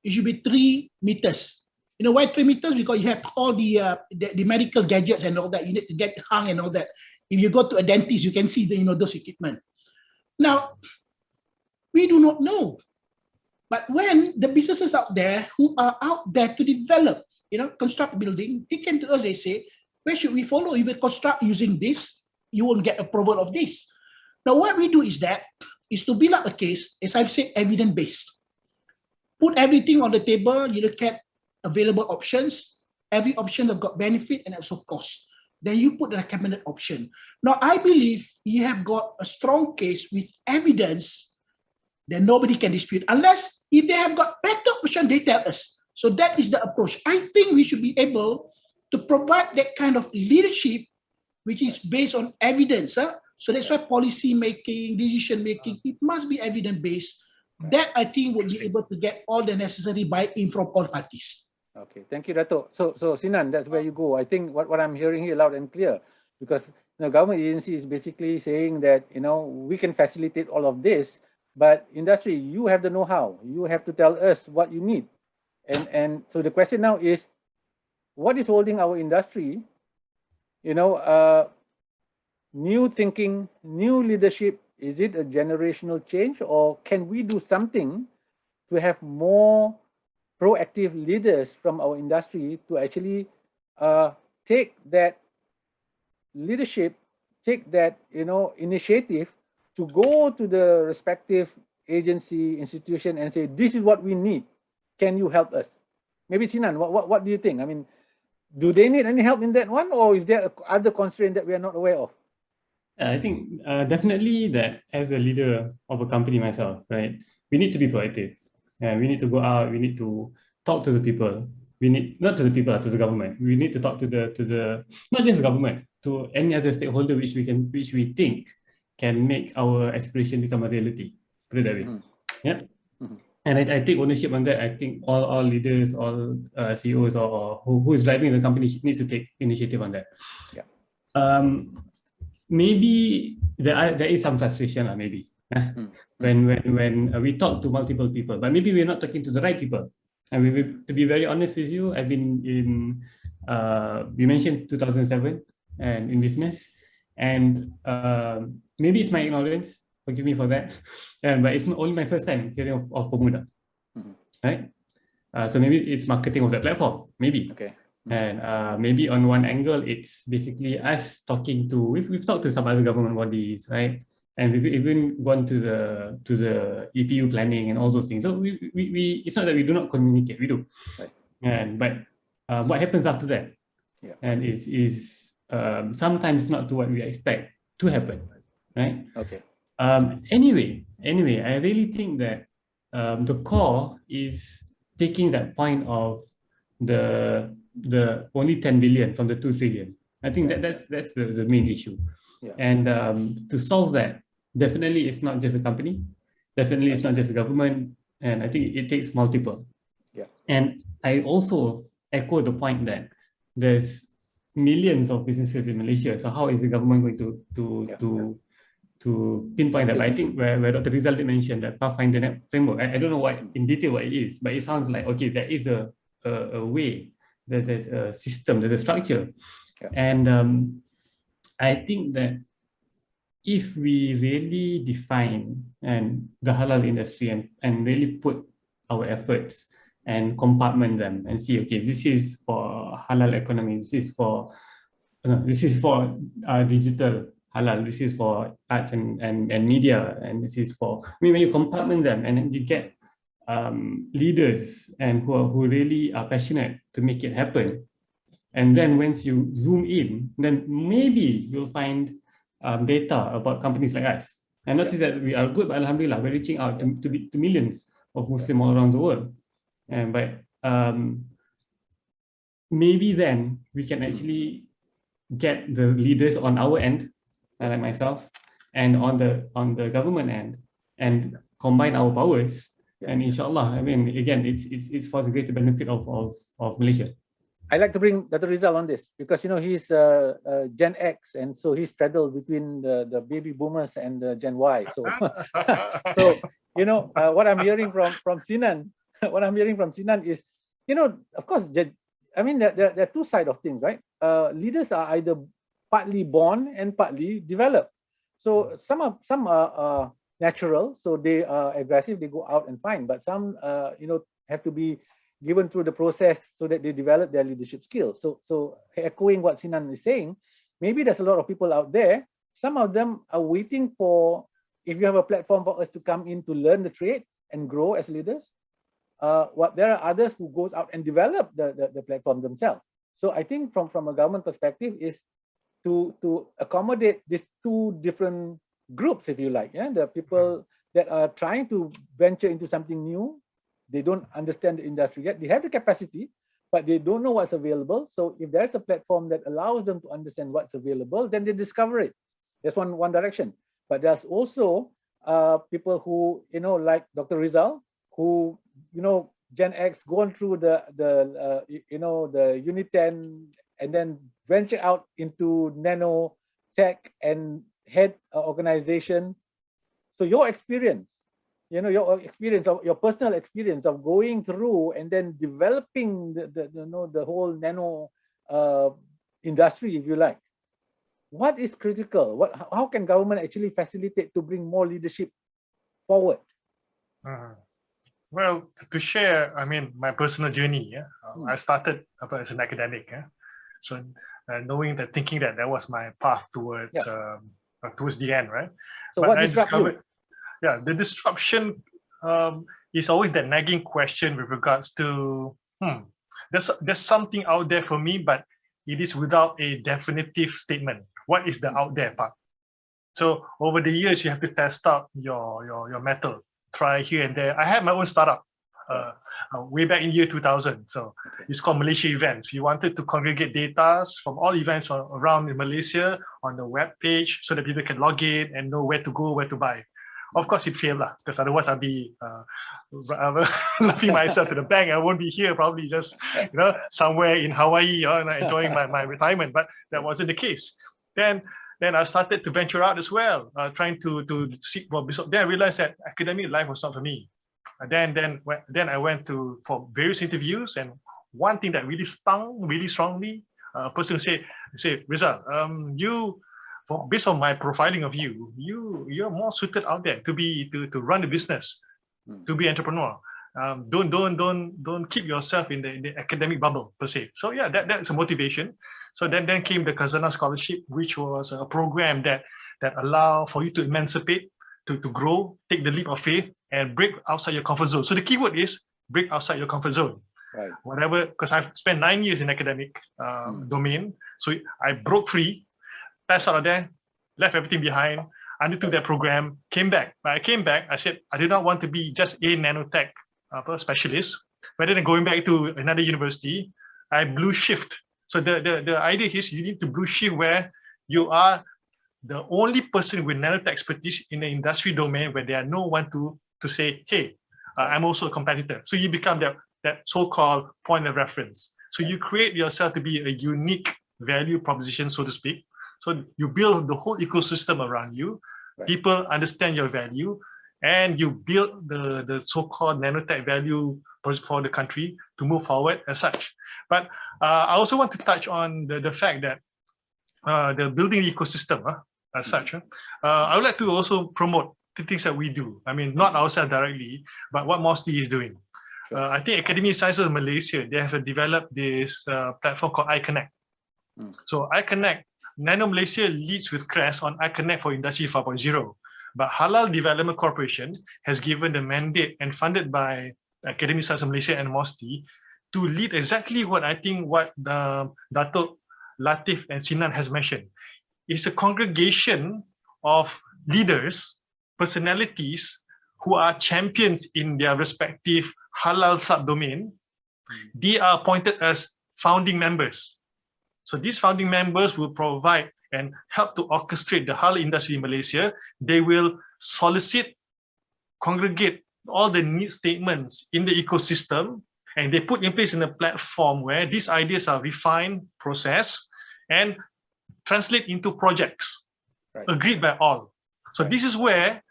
it should be 3 meters. Why 3 meters? Because you have all the medical gadgets and all that. You need to get hung and all that. If you go to a dentist, you can see those equipment. Now, we do not know. But when the businesses out there who are out there to develop, construct building, they came to us, they say, where should we follow? If we construct using this, you won't get approval of this. Now, what we do is to build up a case, as I've said, evidence-based. Put everything on the table, you look at available options, every option has got benefit and also cost. Then you put the recommended option. Now, I believe you have got a strong case with evidence that nobody can dispute, unless if they have got better option, they tell us. So that is the approach. I think we should be able to provide that kind of leadership, which is based on evidence. So that's why policy making, decision making, it must be evidence based. That I think will be able to get all the necessary buy-in from all parties. Okay, thank you, Dato. So Sinan, that's where you go. I think what I'm hearing here loud and clear, because the government agency is basically saying that we can facilitate all of this, but industry, you have the know-how. You have to tell us what you need, and so the question now is, what is holding our industry, new thinking, new leadership? Is it a generational change, or can we do something to have more proactive leaders from our industry to actually take that leadership, take that initiative to go to the respective agency, institution, and say, this is what we need. Can you help us? Maybe Sinan, what do you think? I mean, do they need any help in that one, or is there other constraint that we are not aware of? I think definitely that as a leader of a company myself, right, we need to be proactive. We need to go out, we need to talk to the people. We need, not to the people, to the government. We need to talk to the not just the government, to any other stakeholder which we think can make our aspiration become a reality. Put it that way. Yeah. And I take ownership on that. I think all leaders, all CEOs, or who is driving the company needs to take initiative on that. Yeah. Maybe there is some frustration, maybe when we talk to multiple people, but maybe we're not talking to the right people. And to be very honest with you, I've been in, you mentioned 2007 and in business, and maybe it's my ignorance, forgive me for that, but it's only my first time hearing of Pemuda, right? So maybe it's marketing of the platform, maybe. Okay. And maybe on one angle, it's basically us talking to, we've talked to some other government bodies, right? And we've even gone to the EPU planning and all those things. So we it's not that we do not communicate, we do. Right. But what happens after that? Yeah. And is sometimes not to what we expect to happen, right? Okay. Anyway, I really think that the core is taking that point of the only 10 billion from the 2 trillion. I think that's the main issue. Yeah. And to solve that, definitely it's not just a company, definitely it's not just a government, and I think it takes multiple. Yeah. And I also echo the point that there's millions of businesses in Malaysia. So how is the government going to pinpoint that? But I think where Dr. Rezal did mention that Pathfinder framework, I don't know what in detail what it is, but it sounds like, okay, there is a way, there's a system, there's a structure. Yeah. And I think that if we really define and the halal industry and really put our efforts and compartment them and see, okay, this is for halal economy, this is for digital halal, this is for arts and media, and this is for, I mean, when you compartment them and then you get leaders and who really are passionate to make it happen. And then once you zoom in, then maybe you'll find data about companies like us. And not just that we are good, but alhamdulillah, we're reaching out to millions of Muslims all around the world. But maybe then we can actually get the leaders on our end, like myself, and on the government end, and combine our powers. And inshallah, I mean, again, it's for the greater benefit of Malaysia. I like to bring Dato Rezal on this because he's Gen X, and so he's straddled between the baby boomers and the Gen Y. So, what I'm hearing from Sinan, is, of course, I mean, there are two sides of things, right? Leaders are either partly born and partly developed. So some are natural, so they are aggressive, they go out and find. But some, have to be given through the process so that they develop their leadership skills. So echoing what Sinan is saying, maybe there's a lot of people out there. Some of them are waiting for, if you have a platform for us to come in to learn the trade and grow as leaders. There are others who goes out and develop the platform themselves. So I think from a government perspective is to accommodate these two different groups, if you like. Yeah, the people that are trying to venture into something new. They don't understand the industry yet. They have the capacity, but they don't know what's available. So if there's a platform that allows them to understand what's available, then they discover it. That's one direction. But there's also people who, like Dr. Rezal, who, Gen X, gone through the Unit 10 and then venture out into nano tech and head organization. So your experience, you know, your experience of your personal experience of going through and then developing the whole nano industry, if you like. What is critical? How can government actually facilitate to bring more leadership forward? Well, to share, I mean, my personal journey. I started as an academic. So knowing that, thinking that was my path towards the end, right? So but what I disrupted you? Yeah, the disruption is always that nagging question with regards to there's something out there for me, but it is without a definitive statement. What is the out there part? So over the years, you have to test out your metal, try here and there. I had my own startup way back in year 2000. So it's called Malaysia Events. We wanted to congregate data from all events around in Malaysia on the web page so that people can log in and know where to go, where to buy. Of course, it failed because otherwise I'd be laughing myself to the bank. I won't be here, probably just somewhere in Hawaii enjoying my retirement. But that wasn't the case. Then I started to venture out as well, trying to seek more business. Then I realized that academic life was not for me. Then I went for various interviews, and one thing that really stung really strongly, a person said, Rezal, based on my profiling of you're more suited out there to run the business, to be entrepreneur. Don't keep yourself in the academic bubble per se. So yeah, that's a motivation. So then came the Khazanah Scholarship, which was a program that allow for you to emancipate, to grow, take the leap of faith, and break outside your comfort zone. So the keyword is break outside your comfort zone. Right. Whatever, because I've spent 9 years in academic domain, so I broke free, passed out of there, left everything behind, undertook that program, came back. When I came back, I said I did not want to be just a nanotech specialist. Rather than going back to another university, I blue shift. So the idea is you need to blue shift where you are the only person with nanotech expertise in the industry domain where there are no one to say, hey, I'm also a competitor. So you become that so-called point of reference. So you create yourself to be a unique value proposition, so to speak. So you build the whole ecosystem around you. Right. People understand your value, and you build the so-called nanotech value for the country to move forward as such. But I also want to touch on the fact that the building ecosystem as such. I would like to also promote the things that we do. I mean, not ourselves directly, but what MOSTI is doing. I think Academy of Sciences of Malaysia, they have developed this platform called iConnect. So iConnect, NanoMalaysia leads with CREST on iConnect for Industry 4.0. But Halal Development Corporation has given the mandate and funded by Academy of Sciences of Malaysia and MOSTI to lead exactly what I think what Dato, Latif and Sinan has mentioned. It's a congregation of leaders, personalities who are champions in their respective halal subdomain. They are appointed as founding members. So these founding members will provide and help to orchestrate the halal industry in Malaysia. They will solicit, congregate all the need statements in the ecosystem, and they put in place in a platform where these ideas are refined, processed, and translate into projects agreed by all. So this is where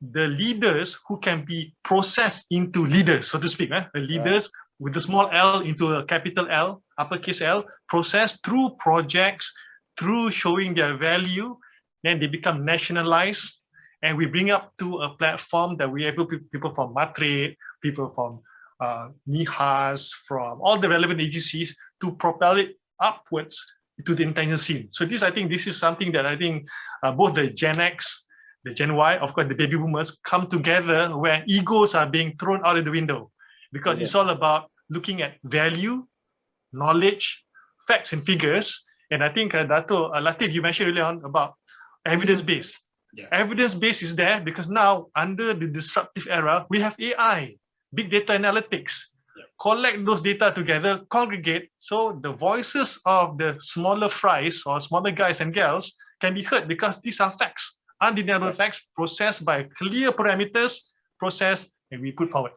the leaders who can be processed into leaders, so to speak, the leaders with the small L into a capital L, uppercase L, processed through projects, through showing their value, then they become nationalized, and we bring up to a platform that we have people from MATRADE, people from MIHAS, from all the relevant agencies to propel it upwards to the international scene. So I think this is something that I think both the Gen X, the Gen Y, of course, the baby boomers come together where egos are being thrown out of the window, because it's all about looking at value, knowledge, facts and figures. And I think Dato, Latif, you mentioned earlier on about evidence-based. Evidence-based is there because now under the disruptive era, we have AI, big data analytics, collect those data together, congregate, so the voices of the smaller fries or smaller guys and gals can be heard because these are facts, undeniable facts, processed by clear parameters, processed, and we put forward.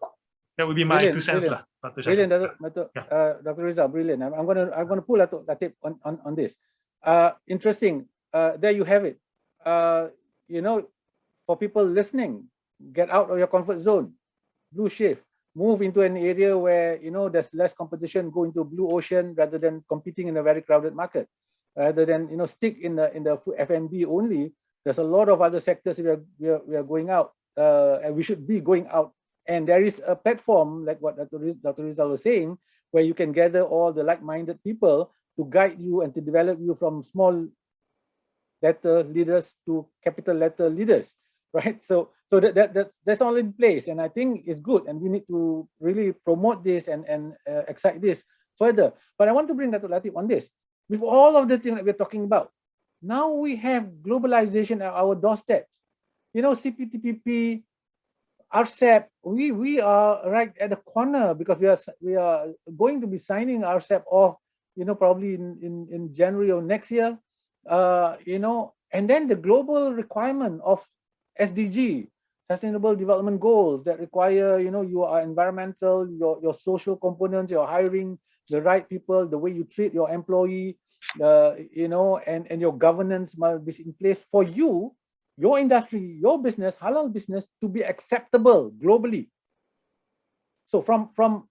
That would be my 2 cents. Brilliant, Dr. Rezal, brilliant. I'm gonna pull Latif on this. Interesting. There you have it. You know, for people listening, get out of your comfort zone, blue shift, move into an area where there's less competition, go into blue ocean rather than competing in a very crowded market, rather than stick in the F&B only. There's a lot of other sectors we are going out, and we should be going out. And there is a platform like what Dr. Rezal was saying, where you can gather all the like-minded people to guide you and to develop you from small letter leaders to capital letter leaders, right? So that's all in place, and I think it's good, and we need to really promote this and excite this further. But I want to bring Dato Latif on this. With all of the things that we're talking about, now we have globalization at our doorsteps. CPTPP, RCEP, we are right at the corner, because we are going to be signing RCEP off, probably in January of next year. And then the global requirement of SDG, Sustainable Development Goals, that require, your environmental, your social components, your hiring the right people, the way you treat your employee, and your governance must be in place for you, your industry, your business, halal business, to be acceptable globally. So from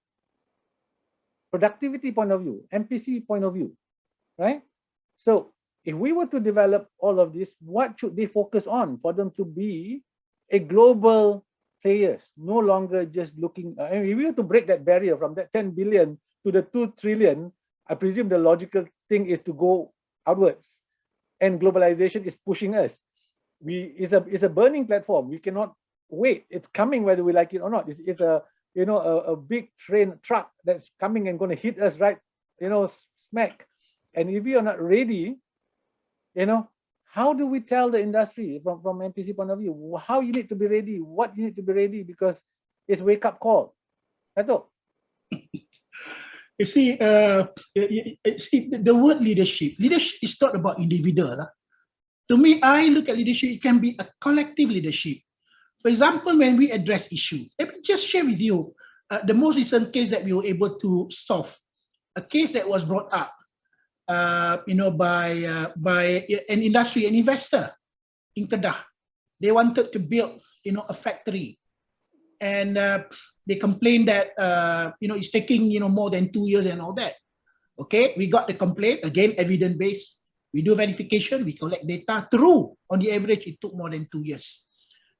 productivity point of view, MPC point of view, right? So if we were to develop all of this, what should they focus on for them to be a global players, no longer just looking, if we were to break that barrier from that 10 billion to the 2 trillion, I presume the logical thing is to go outwards, and globalization is pushing us. It's a burning platform. We cannot wait. It's coming whether we like it or not. It's a big truck that's coming and going to hit us right, smack. And if we are not ready, how do we tell the industry from MPC point of view how you need to be ready, what you need to be ready, because it's wake up call. Dato. You see, the word leadership is not about individual. To me, I look at leadership, it can be a collective leadership. For example, when we address issues, let me just share with you the most recent case that we were able to solve, a case that was brought up, by an industry, an investor in Kedah. They wanted to build, a factory, and they complained that it's taking more than 2 years and all that. Okay, we got the complaint, again evidence based. We do verification, we collect data. True, on the average, it took more than 2 years.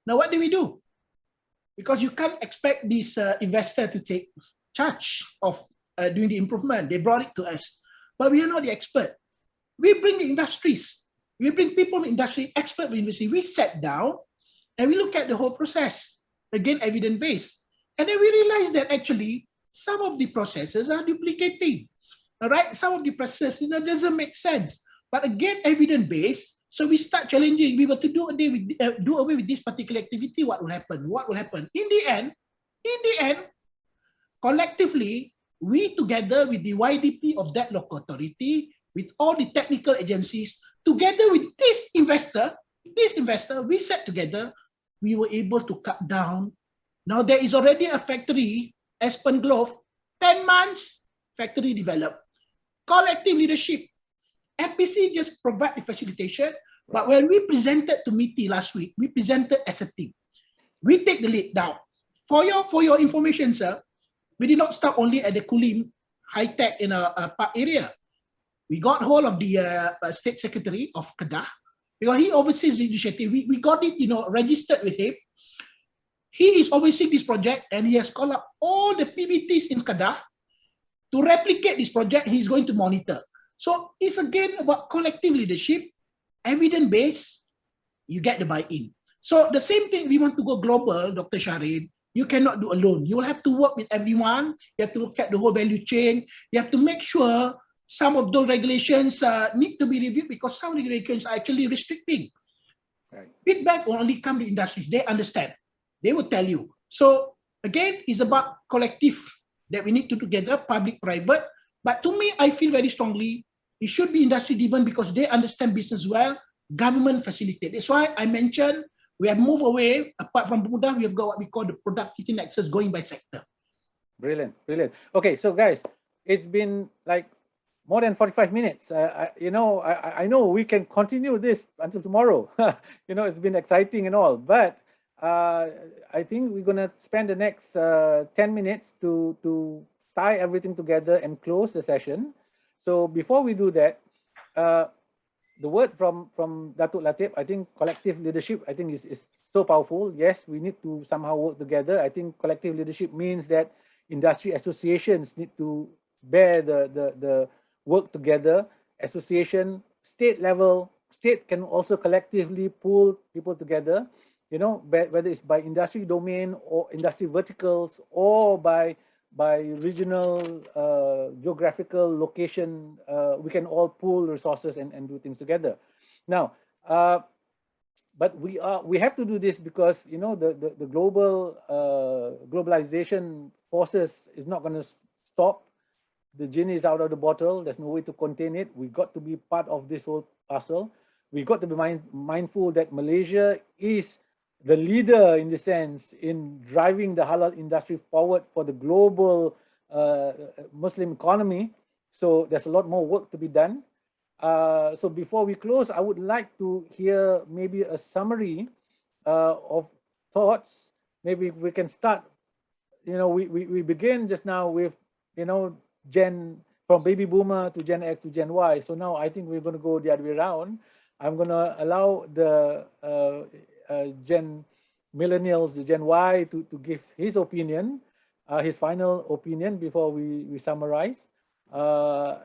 Now, what do we do? Because you can't expect this investor to take charge of doing the improvement. They brought it to us, but we are not the expert. We bring the industries. We bring people in the industry, expert in industry. We sat down and we look at the whole process. Again, evidence-based. And then we realize that actually some of the processes are duplicating. All right, some of the processes doesn't make sense. But again, evidence-based. So we start challenging. We were to do away with this particular activity. What will happen? What will happen? In the end, collectively, we together with the YDP of that local authority, with all the technical agencies, together with this investor, we sat together. We were able to cut down. Now there is already a factory, Aspen Glove, 10 months factory developed. Collective leadership. MPC just provide the facilitation, but when we presented to MITI last week, we presented as a team. We take the lead down. For your information, sir, we did not stop only at the Kulim high-tech in a park area. We got hold of the State Secretary of Kedah, because he oversees the initiative. We got it, registered with him. He is overseeing this project, and he has called up all the PBTs in Kedah to replicate this project. He's going to monitor. So it's again about collective leadership, evidence-based, you get the buy-in. So the same thing, we want to go global, Dr. Shahreen. You cannot do alone. You will have to work with everyone. You have to look at the whole value chain. You have to make sure some of those regulations need to be reviewed, because some regulations are actually restricting. Right. Feedback will only come to industries. They understand. They will tell you. So again, it's about collective that we need to do together, public, private. But to me, I feel very strongly, it should be industry-driven, because they understand business well, government facilitate. That's why I mentioned we have moved away, apart from Buddha, we have got what we call the productivity nexus going by sector. Brilliant, brilliant. Okay, so guys, it's been like more than 45 minutes. I know we can continue this until tomorrow. It's been exciting and all, but I think we're gonna spend the next 10 minutes to tie everything together and close the session. So before we do that, the word from Dato Latif, I think collective leadership, I think is so powerful. Yes, we need to somehow work together. I think collective leadership means that industry associations need to bear the work together. Association, state level, state can also collectively pull people together, you know, whether it's by industry domain or industry verticals or by regional geographical location, we can all pool resources and do things together. Now, but we have to do this because, you know, the globalization forces is not going to stop. The genie is out of the bottle. There's no way to contain it. We got to be part of this whole puzzle. We got to be mindful that Malaysia is the leader in the sense in driving the halal industry forward for the global Muslim economy. So there's a lot more work to be done. So before we close, I would like to hear maybe a summary of thoughts. Maybe we can start, you know, we begin just now with, you know, from baby boomer to Gen X to Gen Y. So now I think we're going to go the other way around. I'm going to allow the Gen millennials, the Gen Y, to give his opinion, his final opinion before we summarize. So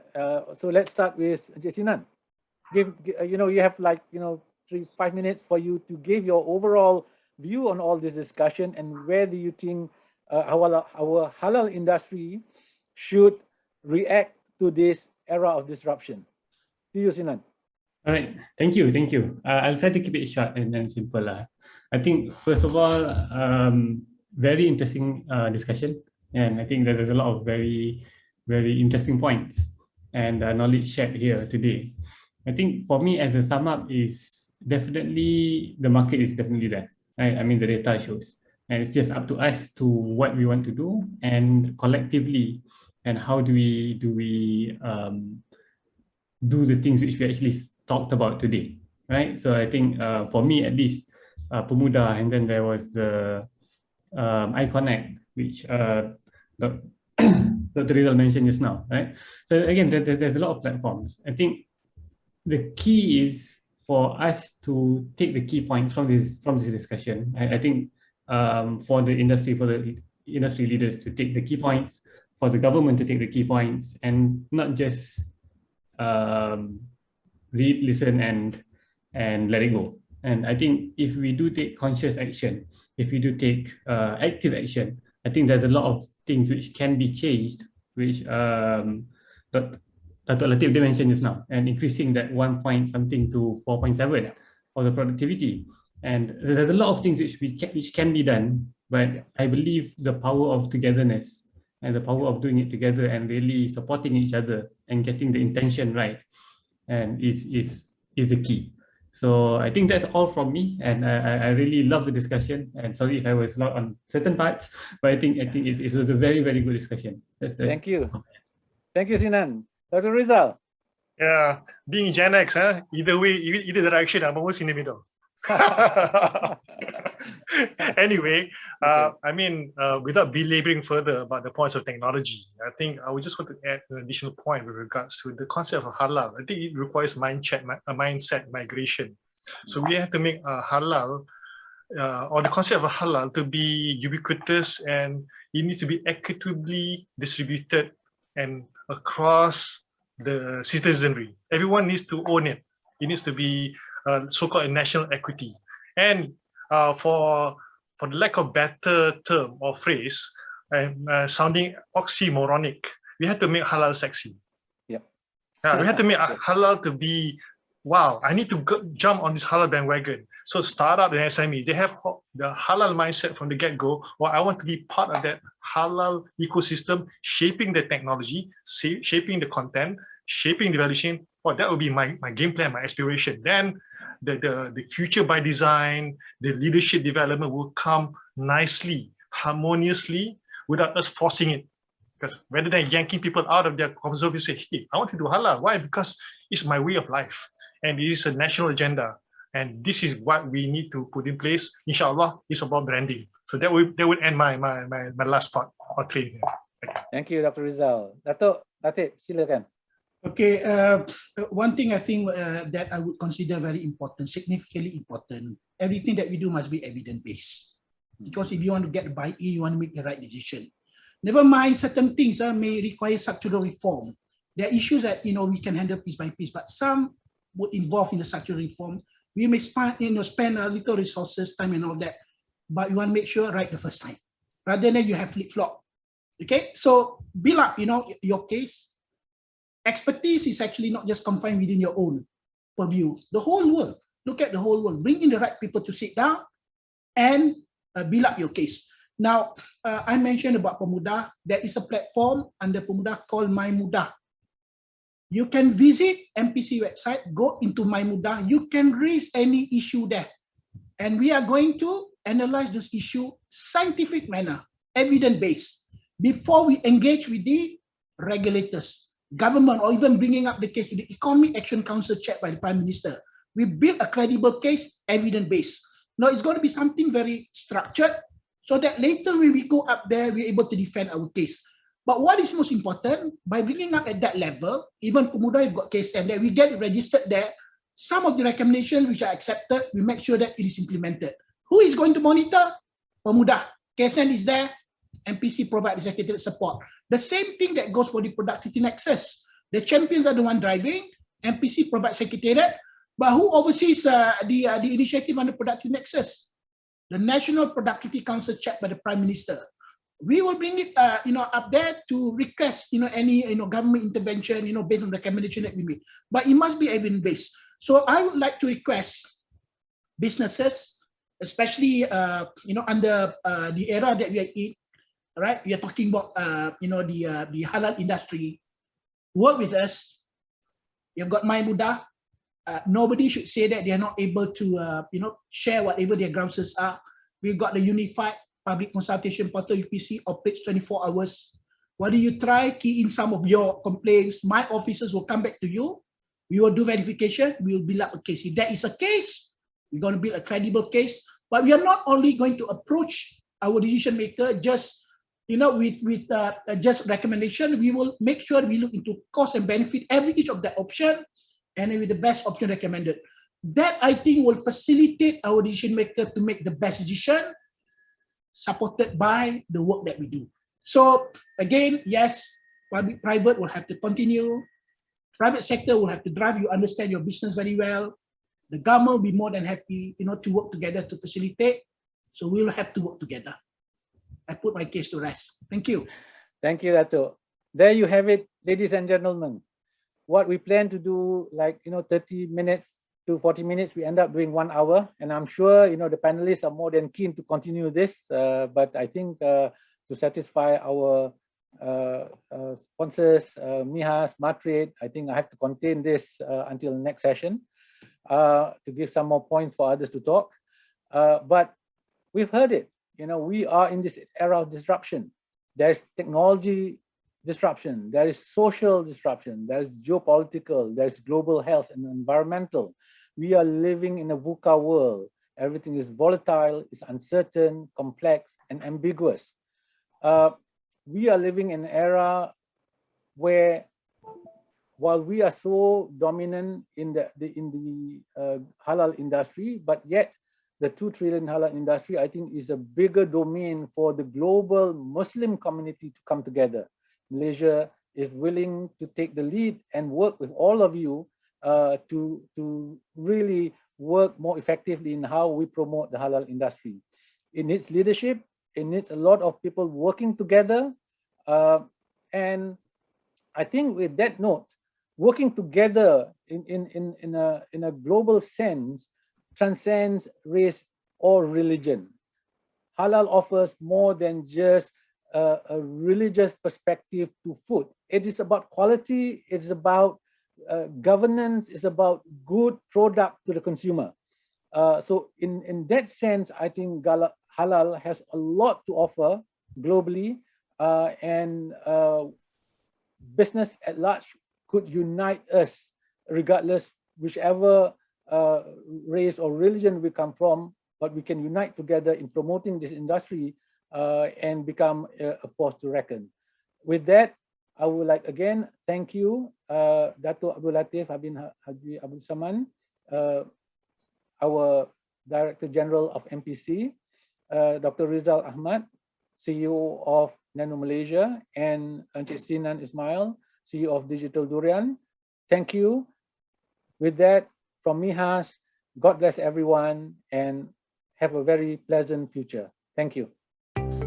let's start with Sinan. You know, you have like, you know, 3-5 minutes for you to give your overall view on all this discussion and where do you think our halal industry should react to this era of disruption. To you, Sinan. All right, thank you. I'll try to keep it short and simple. I think, first of all, very interesting discussion. And I think there's a lot of very, very interesting points and knowledge shared here today. I think for me, as a sum up, is definitely, the market is definitely there. Right? I mean, the data shows. And it's just up to us to what we want to do and collectively, and how do we do the things which we actually talked about today, right? So I think for me at least, Pemuda, and then there was the iConnect, which Dr. Rezal mentioned just now, right? So again, there's a lot of platforms. I think the key is for us to take the key points from this discussion. I think for the industry leaders to take the key points, for the government to take the key points, and not just read, listen, and let it go. And I think if we do take conscious action, if we do take active action, I think there's a lot of things which can be changed, which Dr. Latif mentioned just now, and increasing that 1 point something to 4.7 for the productivity. And there's a lot of things which can be done, but I believe the power of togetherness and the power of doing it together and really supporting each other and getting the intention right, and is the key. So I think that's all from me, and I really love the discussion. And sorry if I was not on certain parts, but I think it was a very, very good discussion. Thank you, Sinan. Dr. Rezal. Yeah, being Gen X, either way, either direction, I'm always in the middle. Anyway, I mean, without belaboring further about the points of technology, I think I would just want to add an additional point with regards to the concept of halal. I think it requires mindset migration. So we have to make halal, or the concept of halal, to be ubiquitous, and it needs to be equitably distributed and across the citizenry. Everyone needs to own it. It needs to be so-called a national equity. And for the lack of better term or phrase, sounding oxymoronic, we had to make halal sexy. Yep. We had to make halal to be, wow, I need to jump on this halal bandwagon. So startup and SME, they have the halal mindset from the get-go, or I want to be part of that halal ecosystem, shaping the technology, shaping the content, shaping the value chain. Well, that would be my game plan, my aspiration. Then the future by design, the leadership development will come nicely, harmoniously, without us forcing it. Because rather than yanking people out of their comfort zone, we say, hey, I want to do halal. Why? Because it's my way of life. And it is a national agenda. And this is what we need to put in place. Inshallah, it's about branding. So that would end my last thought or training. Thank you, Dr. Rezal. Dato, Latif, silakan. Okay, one thing I think that I would consider very important, significantly important, everything that we do must be evidence-based. Because if you want to get the buy-in, you want to make the right decision. Never mind, certain things may require structural reform. There are issues that we can handle piece by piece, but some would involve in the structural reform. We may spend a little resources, time and all that, but you want to make sure right the first time, rather than you have flip-flop. Okay, so build up, your case. Expertise is actually not just confined within your own purview. The whole world, look at the whole world, bring in the right people to sit down and build up your case. Now, I mentioned about Pemuda. There is a platform under Pemuda called MyMudah. You can visit MPC website, go into MyMudah. You can raise any issue there. And we are going to analyze this issue scientific manner, evidence-based, before we engage with the regulators, government, or even bringing up the case to the Economic Action Council chaired by the Prime Minister. We build a credible case, evidence-based. Now, it's going to be something very structured so that later when we go up there, we're able to defend our case. But what is most important, by bringing up at that level, even Pemuda, you've got case and that we get registered there, some of the recommendations which are accepted, we make sure that it is implemented. Who is going to monitor? Pemuda. KSN is there, MPC provides executive support. The same thing that goes for the productivity nexus. The champions are the one driving, MPC provides secretariat, but who oversees the initiative on the productivity nexus? The National Productivity Council chaired by the Prime Minister. We will bring it up there to request any government intervention based on the recommendation that we make. But it must be evidence-based. So I would like to request businesses, especially under the era that we are in, right? We are talking about the halal industry. Work with us. You've got MyMudah. Nobody should say that they are not able to share whatever their grievances are. We've got the unified public consultation portal. UPC operates 24 hours. Why do you try key in some of your complaints? My officers will come back to you. We will do verification. We will build up a case. If there is a case, we're going to build a credible case. But we are not only going to approach our decision maker just with just recommendation. We will make sure we look into cost and benefit each of that option, and with the best option recommended. That I think will facilitate our decision maker to make the best decision, supported by the work that we do. So again, yes, private will have to continue. Private sector will have to drive. You understand your business very well. The government will be more than happy, to work together to facilitate. So we will have to work together. I put my case to rest. Thank you. Thank you, Dato. There you have it, ladies and gentlemen. What we plan to do, 30 minutes to 40 minutes, we end up doing 1 hour. And I'm sure, the panelists are more than keen to continue this. But I think to satisfy our sponsors, MIHAS, MATRADE, I think I have to contain this until the next session to give some more points for others to talk. But we've heard it. We are in this era of disruption. There's technology disruption, there is social disruption, there's geopolitical, there's global health and environmental. We are living in a VUCA world. Everything is volatile, it's uncertain, complex, and ambiguous. We are living in an era where, while we are so dominant in the halal industry, but yet the 2 trillion halal industry, I think, is a bigger domain for the global Muslim community to come together. Malaysia is willing to take the lead and work with all of you to really work more effectively in how we promote the halal industry. It needs leadership. It needs a lot of people working together. And I think with that note, working together in a global sense transcends race or religion. Halal offers more than just a religious perspective to food. It is about quality, it's about governance, it's about good product to the consumer. So in that sense, I think halal has a lot to offer globally, and business at large could unite us regardless whichever race or religion we come from, but we can unite together in promoting this industry and become a force to reckon. With that, I would like again thank you, Dato Abdul Latif Haji Abdul Seman, our Director General of MPC, Dr. Rezal Ahmad, CEO of NanoMalaysia, and Encik Sinan Ismail, CEO of Digital Durian. Thank you. With that, from MIHAS, God bless everyone and have a very pleasant future. Thank you.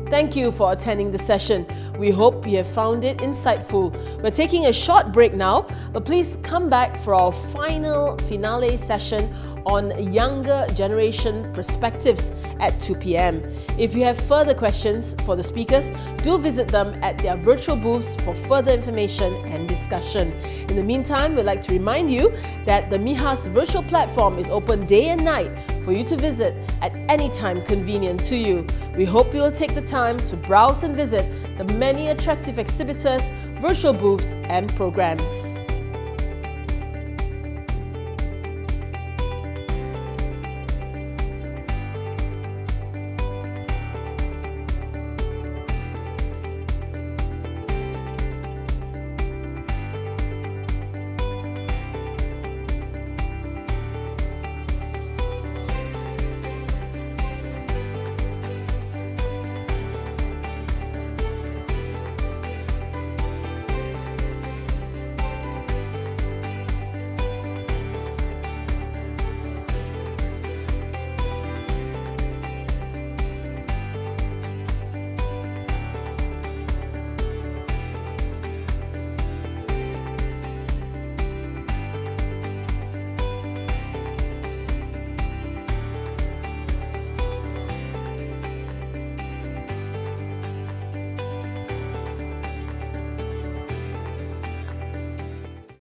Thank you for attending the session. We hope you have found it insightful. We're taking a short break now, but please come back for our finale session on younger generation perspectives at 2 p.m. If you have further questions for the speakers, do visit them at their virtual booths for further information and discussion. In the meantime, we'd like to remind you that the MIHAS virtual platform is open day and night for you to visit at any time convenient to you. We hope you will take the time to browse and visit the many attractive exhibitors, virtual booths and programs.